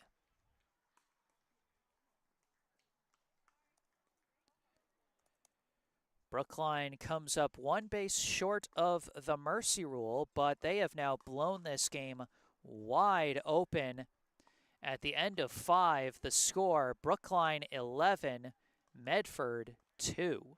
Brookline comes up 1 base short of the mercy rule, but they have now blown this game wide open. At the end of 5, the score, Brookline 11, Medford 2.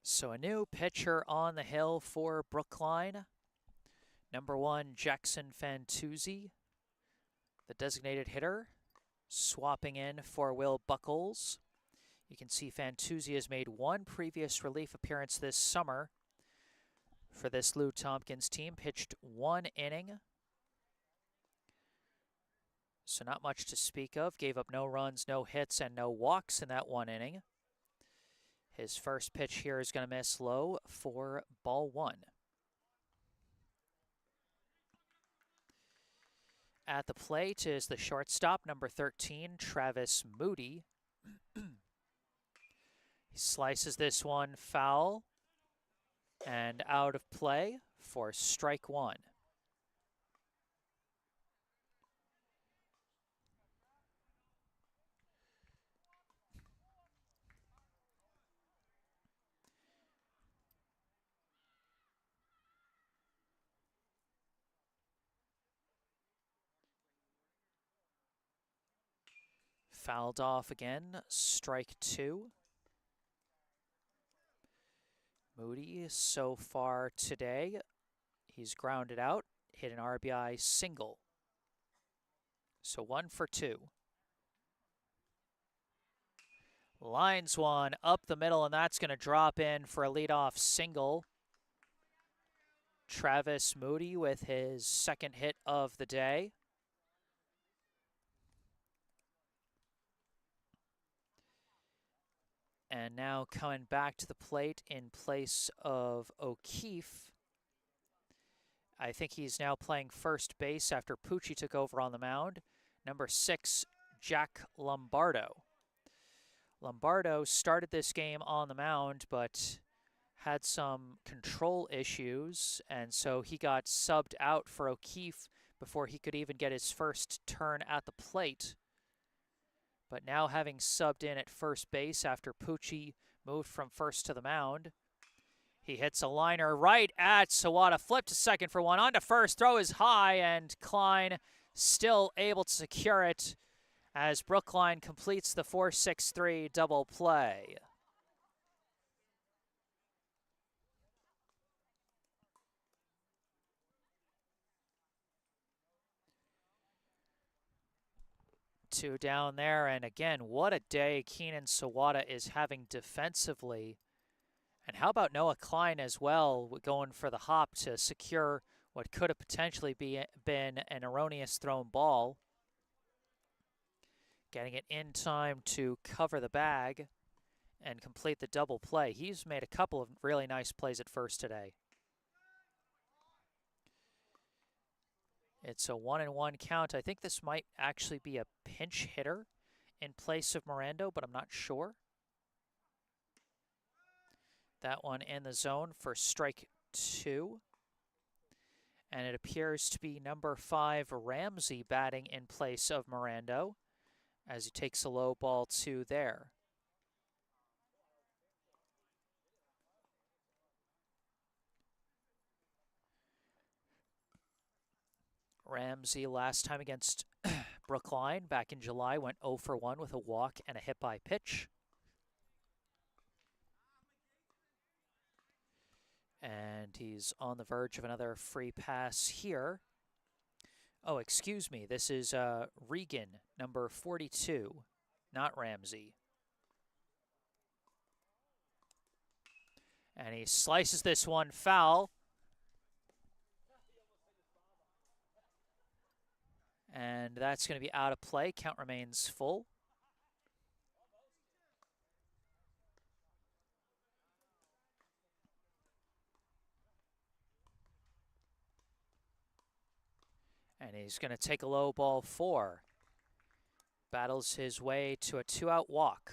So a new pitcher on the hill for Brookline. Number 1, Jackson Fantuzzi, the designated hitter, swapping in for Will Buckles. You can see Fantuzzi has made 1 previous relief appearance this summer for this Lou Tompkins team. Pitched 1 inning, so not much to speak of. Gave up no runs, no hits, and no walks in that 1 inning. His first pitch here is going to miss low for ball 1. At the plate is the shortstop, number 13, Travis Moody. He slices this one foul and out of play for strike 1. Fouled off again, strike 2. Moody, so far today, he's grounded out, hit an RBI single. So 1 for 2. Lines one up the middle, and that's going to drop in for a leadoff single. Travis Moody with his second hit of the day. And now coming back to the plate in place of O'Keefe. I think he's now playing first base after Pucci took over on the mound. Number 6, Jack Lombardo. Lombardo started this game on the mound, but had some control issues, and so he got subbed out for O'Keefe before he could even get his first turn at the plate. But now having subbed in at first base after Pucci moved from first to the mound, he hits a liner right at Sawada, flip to second for one, on to first, throw is high, and Klein still able to secure it as Brookline completes the 4-6-3 double play. Two down there, and again, what a day Keenan Sawada is having defensively. And how about Noah Klein as well, going for the hop to secure what could have potentially been an erroneous thrown ball. Getting it in time to cover the bag and complete the double play. He's made a couple of really nice plays at first today. It's a 1-1 count. I think this might actually be a pinch hitter in place of Mirando, but I'm not sure. That one in the zone for strike 2. And it appears to be number 5, Ramsey, batting in place of Mirando as he takes a low ball 2 there. Ramsey last time against Brookline back in July went 0 for 1 with a walk and a hit by pitch. And he's on the verge of another free pass here. Oh, excuse me. This is Regan, number 42, not Ramsey. And he slices this one foul. And that's going to be out of play. Count remains full. And he's going to take a low ball 4. Battles his way to a 2-out walk.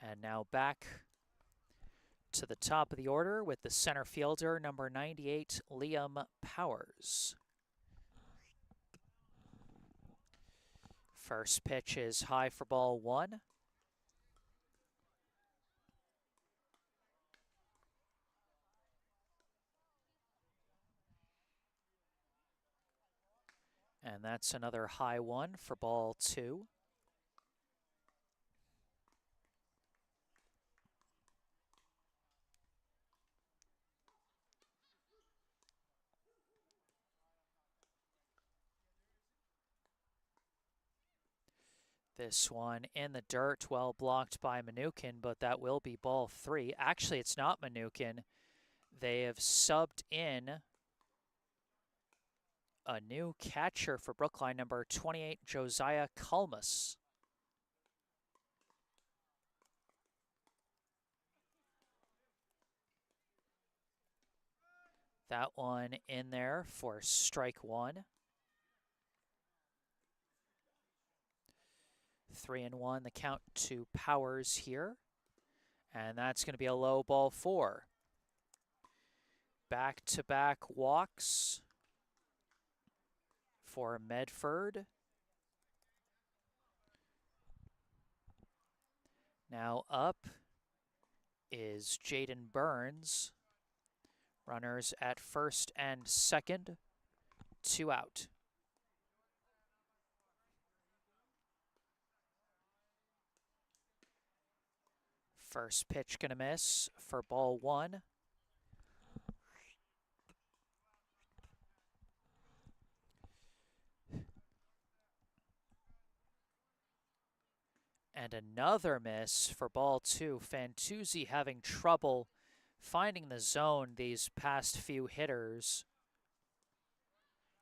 And now back to the top of the order with the center fielder, number 98, Liam Powers. First pitch is high for ball 1. And that's another high one for ball 2. This one in the dirt, well blocked by Mnookin, but that will be ball 3. Actually, it's not Mnookin. They have subbed in a new catcher for Brookline, number 28, Josiah Kalmus. That one in there for strike 1. 3-1, the count to Powers here. And that's going to be a low ball 4. Back-to-back walks for Medford. Now up is Jaden Burns. Runners at first and second, 2 out. First pitch gonna miss for ball 1. And another miss for ball 2. Fantuzzi having trouble finding the zone these past few hitters.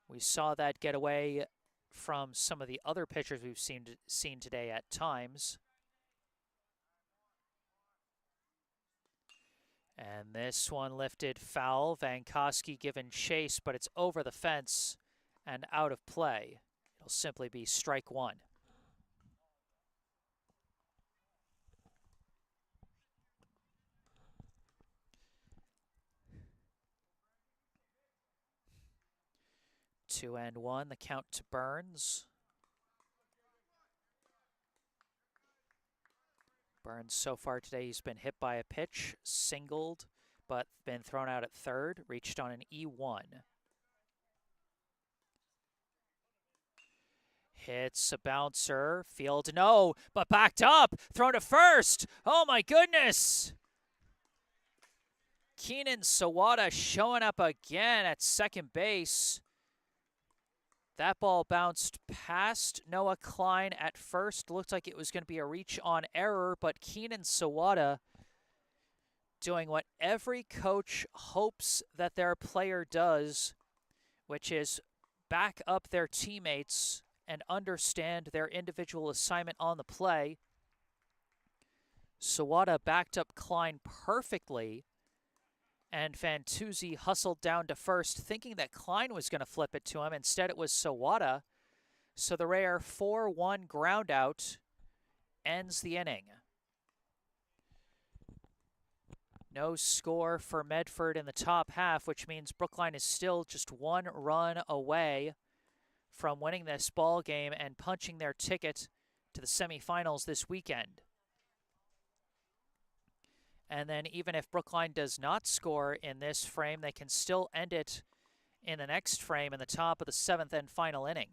We saw that get away from some of the other pitchers we've seen today at times. And this one lifted foul. Vankowski given chase, but it's over the fence and out of play. It'll simply be strike 1. Two and 1, the count to Burns. Burns so far today, he's been hit by a pitch, singled, but been thrown out at third, reached on an E1. Hits a bouncer, field no, but backed up, thrown to first. Oh my goodness! Keenan Sawada showing up again at second base. That ball bounced past Noah Klein at first. Looked like it was going to be a reach on error, but Keenan Sawada doing what every coach hopes that their player does, which is back up their teammates and understand their individual assignment on the play. Sawada backed up Klein perfectly, and Fantuzzi hustled down to first, thinking that Klein was going to flip it to him. Instead, it was Sawada. So the rare 4-1 ground out ends the inning. No score for Medford in the top half, which means Brookline is still just 1 run away from winning this ball game and punching their ticket to the semifinals this weekend. And then even if Brookline does not score in this frame, they can still end it in the next frame in the top of the 7th and final inning.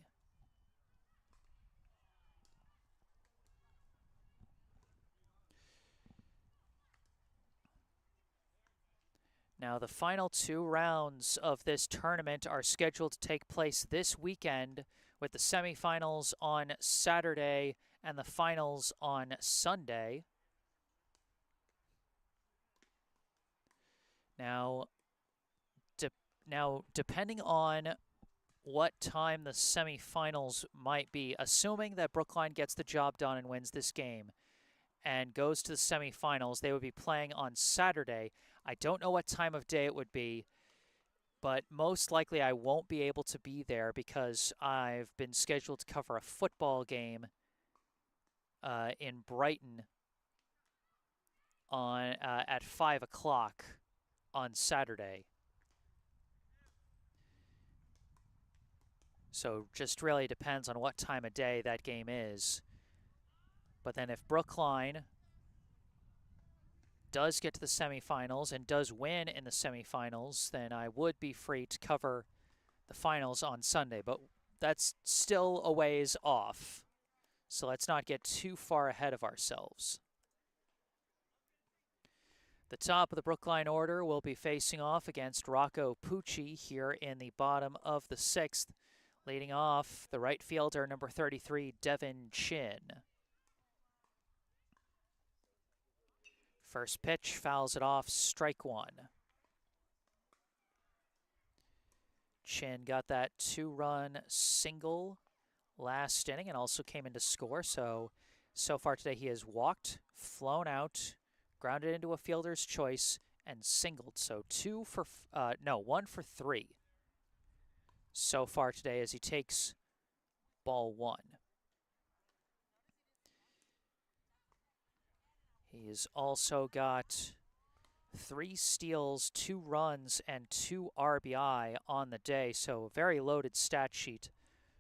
Now the final 2 rounds of this tournament are scheduled to take place this weekend, with the semifinals on Saturday and the finals on Sunday. Now, depending on what time the semifinals might be, assuming that Brookline gets the job done and wins this game and goes to the semifinals, they would be playing on Saturday. I don't know what time of day it would be, but most likely I won't be able to be there because I've been scheduled to cover a football game in Brighton on at 5 o'clock. On Saturday. So just really depends on what time of day that game is. But then if Brookline does get to the semifinals and does win in the semifinals, then I would be free to cover the finals on Sunday. But that's still a ways off. So let's not get too far ahead of ourselves. The top of the Brookline order will be facing off against Rocco Pucci here in the bottom of the 6th. Leading off, the right fielder, number 33, Devin Chin. First pitch, fouls it off, strike one. Chin got that 2-run single last inning and also came in to score. So far today he has walked, flown out, grounded into a fielder's choice, and singled. So 1 for 3 so far today as he takes ball 1. He's also got 3 steals, 2 runs, and 2 RBI on the day. So a very loaded stat sheet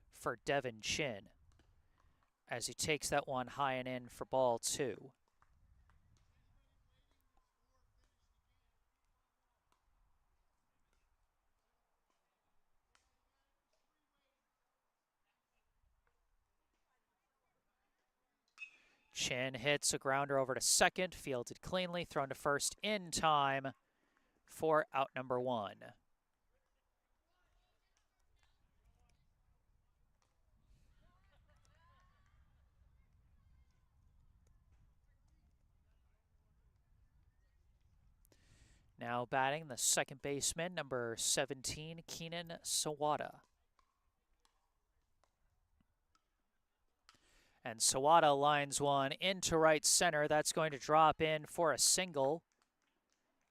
for Devin Chin as he takes that one high and in for ball 2. Chin hits a grounder over to second, fielded cleanly, thrown to first in time for out number 1. Now batting the second baseman, number 17, Keenan Sawada. And Sawada lines one into right center. That's going to drop in for a single.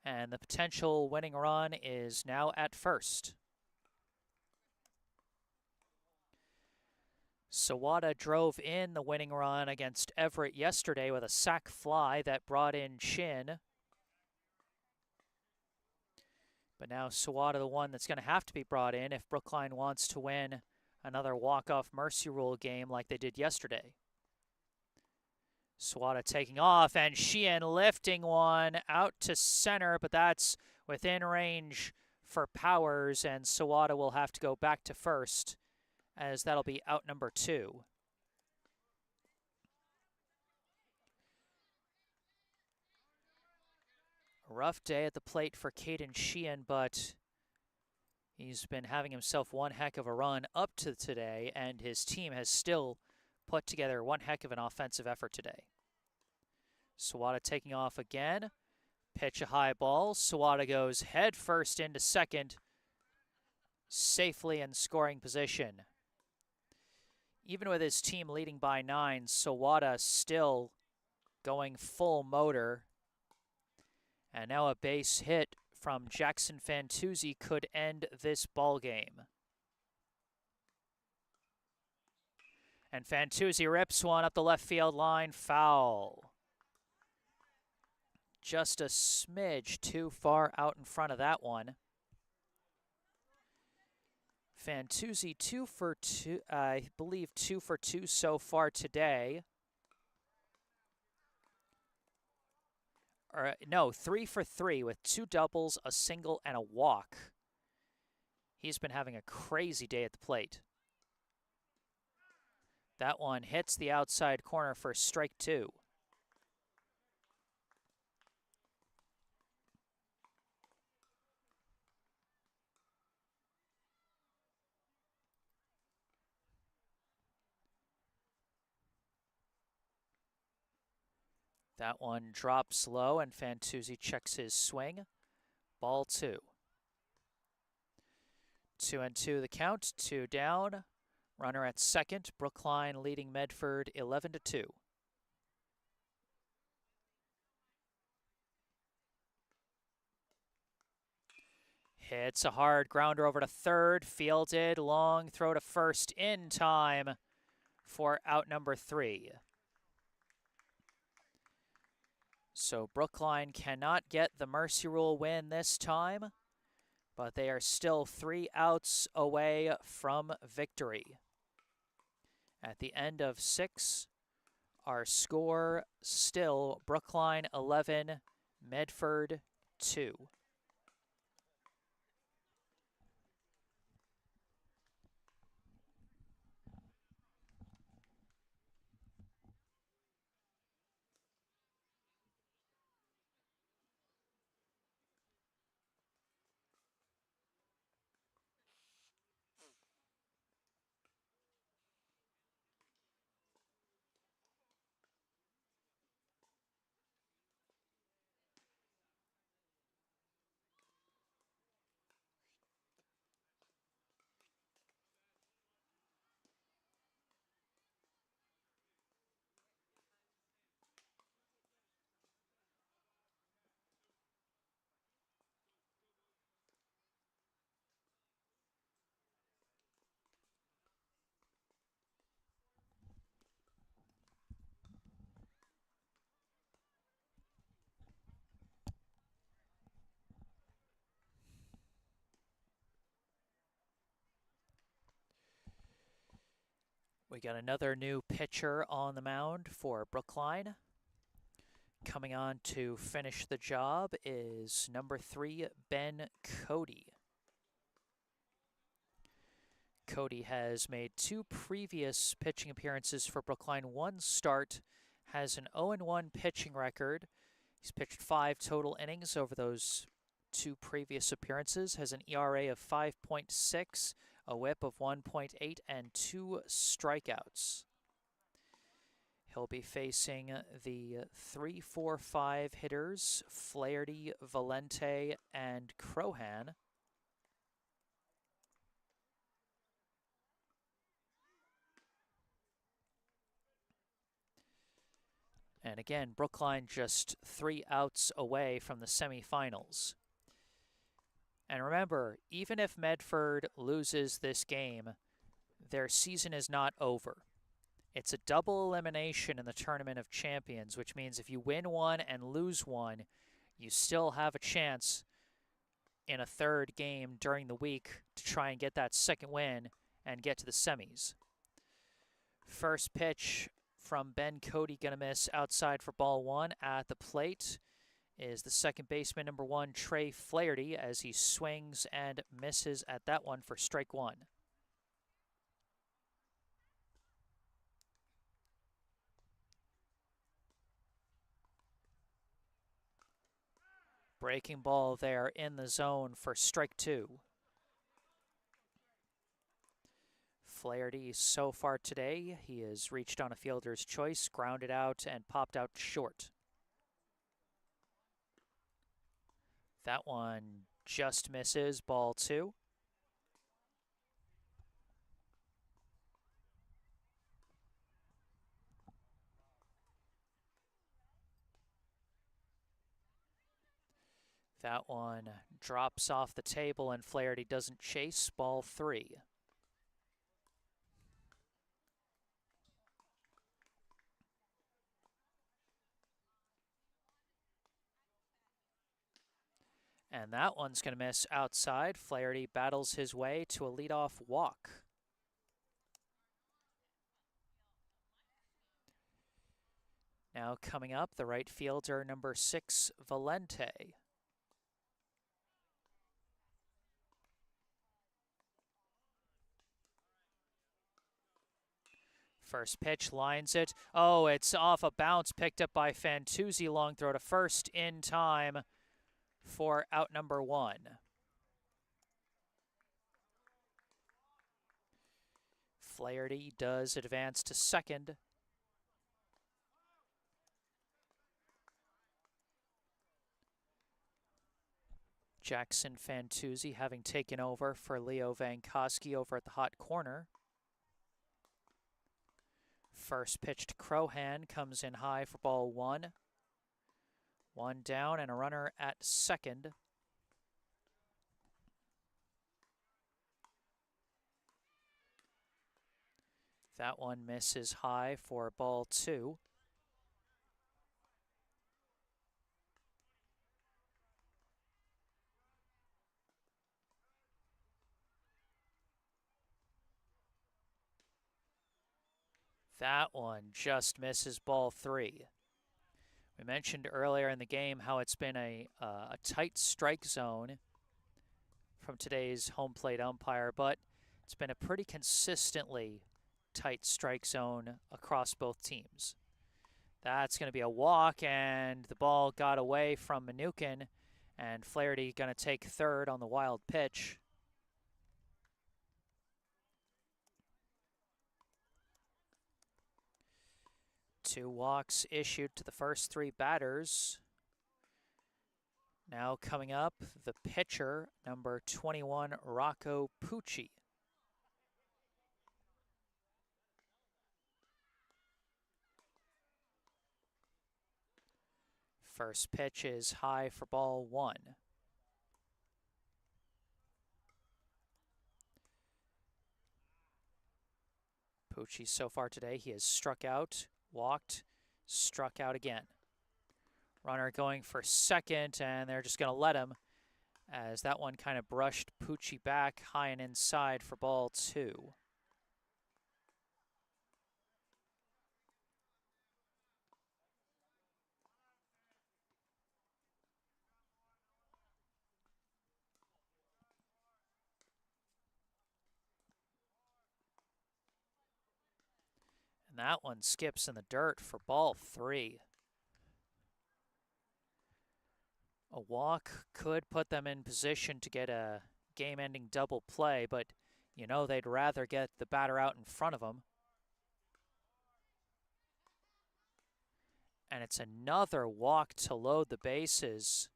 And the potential winning run is now at first. Sawada drove in the winning run against Everett yesterday with a sac fly that brought in Chin. But now Sawada the one that's going to have to be brought in if Brookline wants to win another walk-off mercy rule game like they did yesterday. Sawada taking off, and Sheehan lifting one out to center, but that's within range for Powers, and Sawada will have to go back to first, as that'll be out number 2. A rough day at the plate for Caden Sheehan, but he's been having himself one heck of a run up to today, and his team has still put together one heck of an offensive effort today. Sawada taking off again. Pitch a high ball. Sawada goes head first into second, safely in scoring position. Even with his team leading by 9, Sawada still going full motor. And now a base hit from Jackson Fantuzzi could end this ball game. And Fantuzzi rips one up the left field line, foul. Just a smidge too far out in front of that one. Fantuzzi 2 for 2, I believe 2 for 2 so far today. Or no, 3 for 3 with 2 doubles, a single, and a walk. He's been having a crazy day at the plate. That one hits the outside corner for strike 2. That one drops low, and Fantuzzi checks his swing. Ball 2. 2-2 the count, 2 down. Runner at second. Brookline leading Medford 11-2. Hits a hard grounder over to third. Fielded, long throw to first in time for out number 3. So Brookline cannot get the mercy rule win this time, but they are still 3 outs away from victory. At the end of 6, our score still Brookline 11, Medford 2. We got another new pitcher on the mound for Brookline. Coming on to finish the job is number 3, Ben Cody. Cody has made 2 previous pitching appearances for Brookline. 1 start, has an 0-1 pitching record. He's pitched 5 total innings over those 2 previous appearances, has an ERA of 5.6, a whip of 1.8, and 2 strikeouts. He'll be facing the 3-4-5 hitters, Flaherty, Valente, and Crohan. And again, Brookline just 3 outs away from the semifinals. And remember, even if Medford loses this game, their season is not over. It's a double elimination in the Tournament of Champions, which means if you win one and lose one, you still have a chance in a 3rd game during the week to try and get that 2nd win and get to the semis. First pitch from Ben Cody, going to miss outside for ball 1. At the plate is the second baseman, number 1, Trey Flaherty, as he swings and misses at that one for strike 1. Breaking ball there in the zone for strike 2. Flaherty so far today, he has reached on a fielder's choice, grounded out, and popped out short. That one just misses, ball 2. That one drops off the table and Flaherty doesn't chase, ball 3. And that one's going to miss outside. Flaherty battles his way to a leadoff walk. Now coming up, the right fielder, number 6, Valente. First pitch, lines it. Oh, it's off a bounce, picked up by Fantuzzi. Long throw to first in time for out number 1. Flaherty does advance to second. Jackson Fantuzzi having taken over for Leo Vankowski over at the hot corner. First pitch to Crohan comes in high for ball 1. 1 down and a runner at second. That one misses high for ball 2. That one just misses, ball 3. We mentioned earlier in the game how it's been a tight strike zone from today's home plate umpire, but it's been a pretty consistently tight strike zone across both teams. That's going to be a walk, and the ball got away from Mnookin, and Flaherty going to take third on the wild pitch. Two walks issued to the first 3 batters. Now coming up, the pitcher, number 21, Rocco Pucci. First pitch is high for ball 1. Pucci so far today, he has struck out, walked, struck out again. Runner going for second, and they're just going to let him as that one kind of brushed Pucci back high and inside for ball 2. And that one skips in the dirt for ball 3. A walk could put them in position to get a game-ending double play, but you know they'd rather get the batter out in front of them. And it's another walk to load the bases.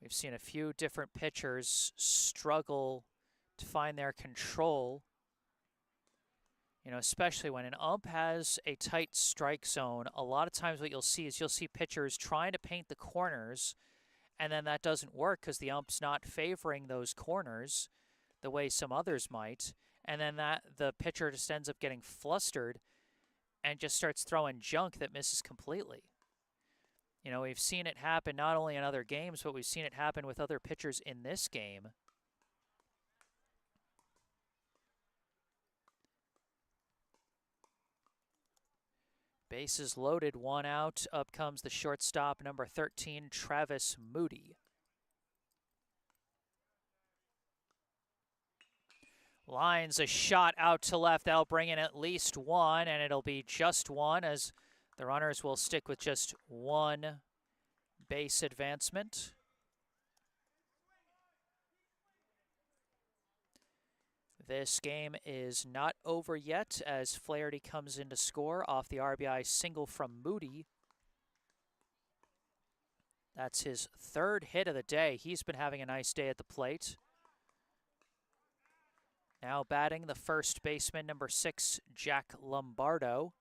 We've seen a few different pitchers struggle to find their control. You know, especially when an ump has a tight strike zone, a lot of times what you'll see is pitchers trying to paint the corners, and then that doesn't work because the ump's not favoring those corners the way some others might, and then the pitcher just ends up getting flustered and just starts throwing junk that misses completely. You know, we've seen it happen not only in other games, but we've seen it happen with other pitchers in this game. Bases loaded, 1 out. Up comes the shortstop, number 13, Travis Moody. Lines a shot out to left. That'll bring in at least 1, and it'll be just 1 as the runners will stick with just 1 base advancement. This game is not over yet as Flaherty comes in to score off the RBI single from Moody. That's his 3rd hit of the day. He's been having a nice day at the plate. Now batting the first baseman, number 6, Jack Lombardo.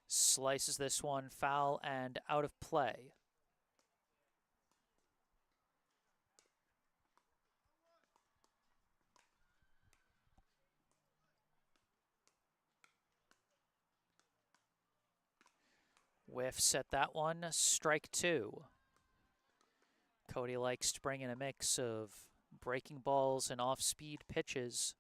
Slices this one foul and out of play. Whiffs at that one, strike 2. Cody likes to bring in a mix of breaking balls and off-speed pitches.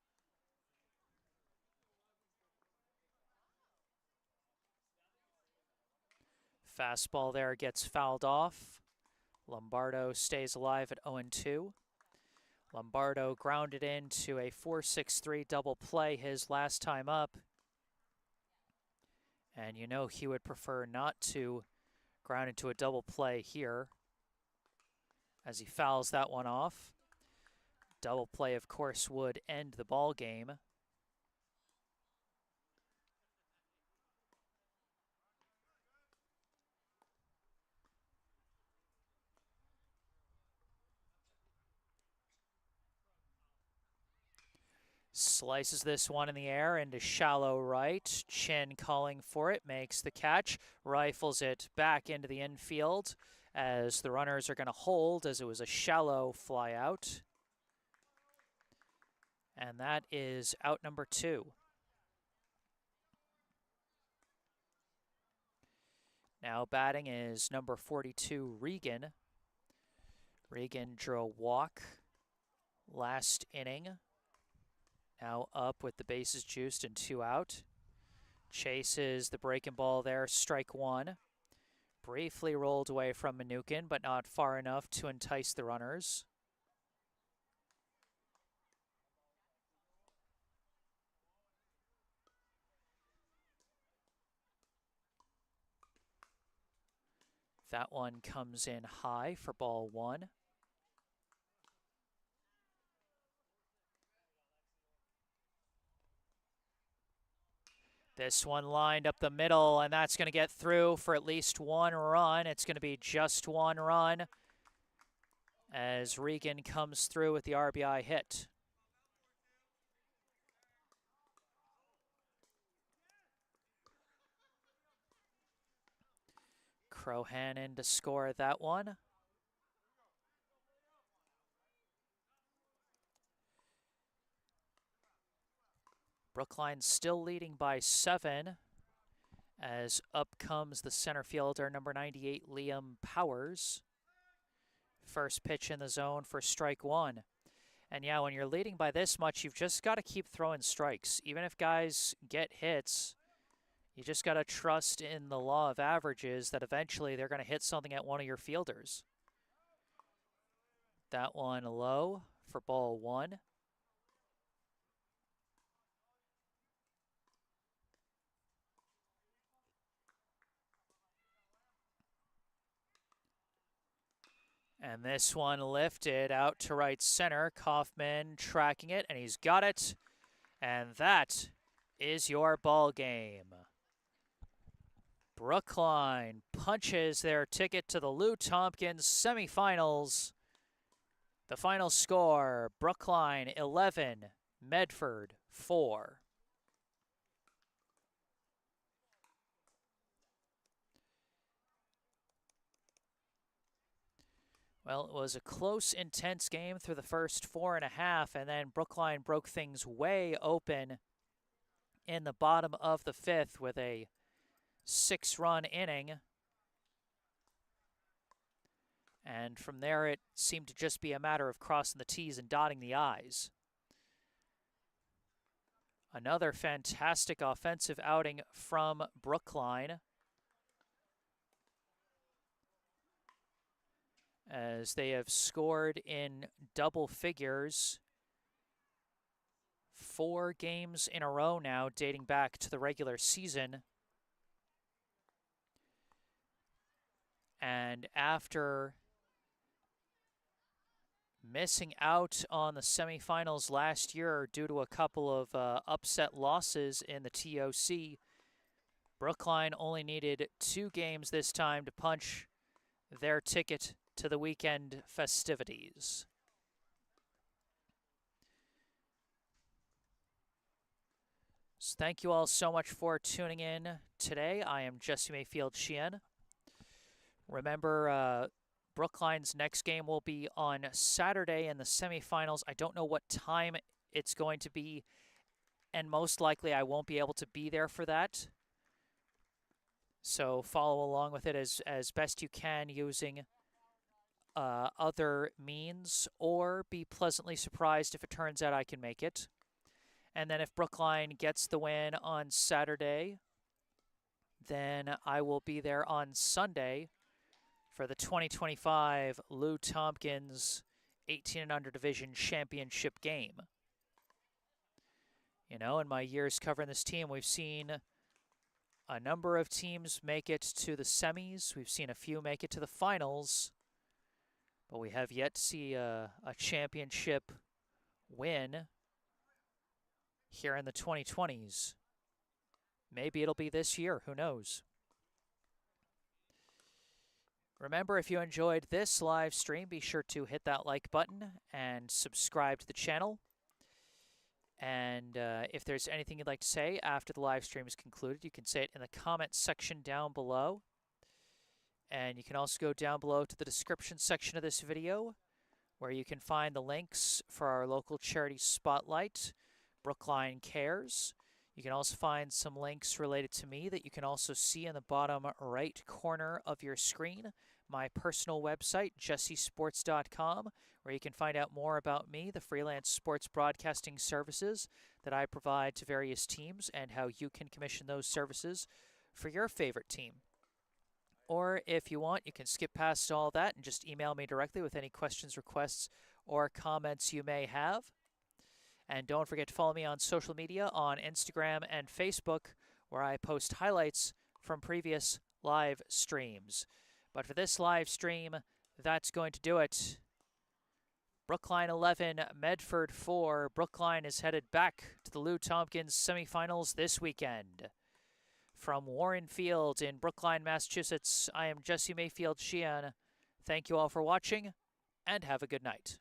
Fastball there gets fouled off. Lombardo stays alive at 0-2. Lombardo grounded into a 4-6-3 double play his last time up. And you know he would prefer not to ground into a double play here as he fouls that one off. Double play, of course, would end the ball game. Slices this one in the air into shallow right. Chin calling for it, makes the catch, rifles it back into the infield as the runners are going to hold as it was a shallow fly out. And that is out number 2. Now batting is number 42, Regan. Regan drew a walk last inning. Now up with the bases juiced and 2 out. Chases the breaking ball there, strike 1. Briefly rolled away from Mnookin, but not far enough to entice the runners. That one comes in high for ball 1. This one lined up the middle, and that's going to get through for at least 1 run. It's going to be just 1 run as Regan comes through with the RBI hit. Crohan in to score that one. Brookline still leading by 7 as up comes the center fielder, number 98, Liam Powers. First pitch in the zone for strike 1. And yeah, when you're leading by this much, you've just got to keep throwing strikes. Even if guys get hits, you just got to trust in the law of averages that eventually they're going to hit something at one of your fielders. That one low for ball one. And this one lifted out to right center. Kaufman tracking it, and he's got it. And that is your ball game. Brookline punches their ticket to the Lou Tompkins semifinals. The final score, Brookline 11, Medford 4. Well, it was a close, intense game through the first 4.5, and then Brookline broke things way open in the bottom of the 5th with a 6-run inning. And from there, it seemed to just be a matter of crossing the T's and dotting the I's. Another fantastic offensive outing from Brookline, as they have scored in double figures 4 games in a row now, dating back to the regular season. And after missing out on the semifinals last year due to a couple of upset losses in the TOC, Brookline only needed 2 games this time to punch their ticket to the weekend festivities. So thank you all so much for tuning in today. I am Jesse Mayfield-Sheehan. Remember, Brookline's next game will be on Saturday in the semifinals. I don't know what time it's going to be, and most likely I won't be able to be there for that. So follow along with it as best you can using other means, or be pleasantly surprised if it turns out I can make it. And then if Brookline gets the win on Saturday, then I will be there on Sunday for the 2025 Lou Tompkins 18 and under division championship game. You know, in my years covering this team, we've seen a number of teams make it to the semis. We've seen a few make it to the finals, but we have yet to see a championship win here in the 2020s. Maybe it'll be this year, who knows? Remember, if you enjoyed this live stream, be sure to hit that like button and subscribe to the channel. And if there's anything you'd like to say after the live stream is concluded, you can say it in the comments section down below. And you can also go down below to the description section of this video, where you can find the links for our local charity spotlight, Brookline Cares. You can also find some links related to me that you can also see in the bottom right corner of your screen. My personal website, jessesports.com, where you can find out more about me, the freelance sports broadcasting services that I provide to various teams, and how you can commission those services for your favorite team. Or if you want, you can skip past all that and just email me directly with any questions, requests, or comments you may have. And don't forget to follow me on social media on Instagram and Facebook, where I post highlights from previous live streams. But for this live stream, that's going to do it. Brookline 11, Medford 4. Brookline is headed back to the Lou Tompkins semifinals this weekend. From Warren Field in Brookline, Massachusetts, I am Jesse Mayfield-Sheehan. Thank you all for watching, and have a good night.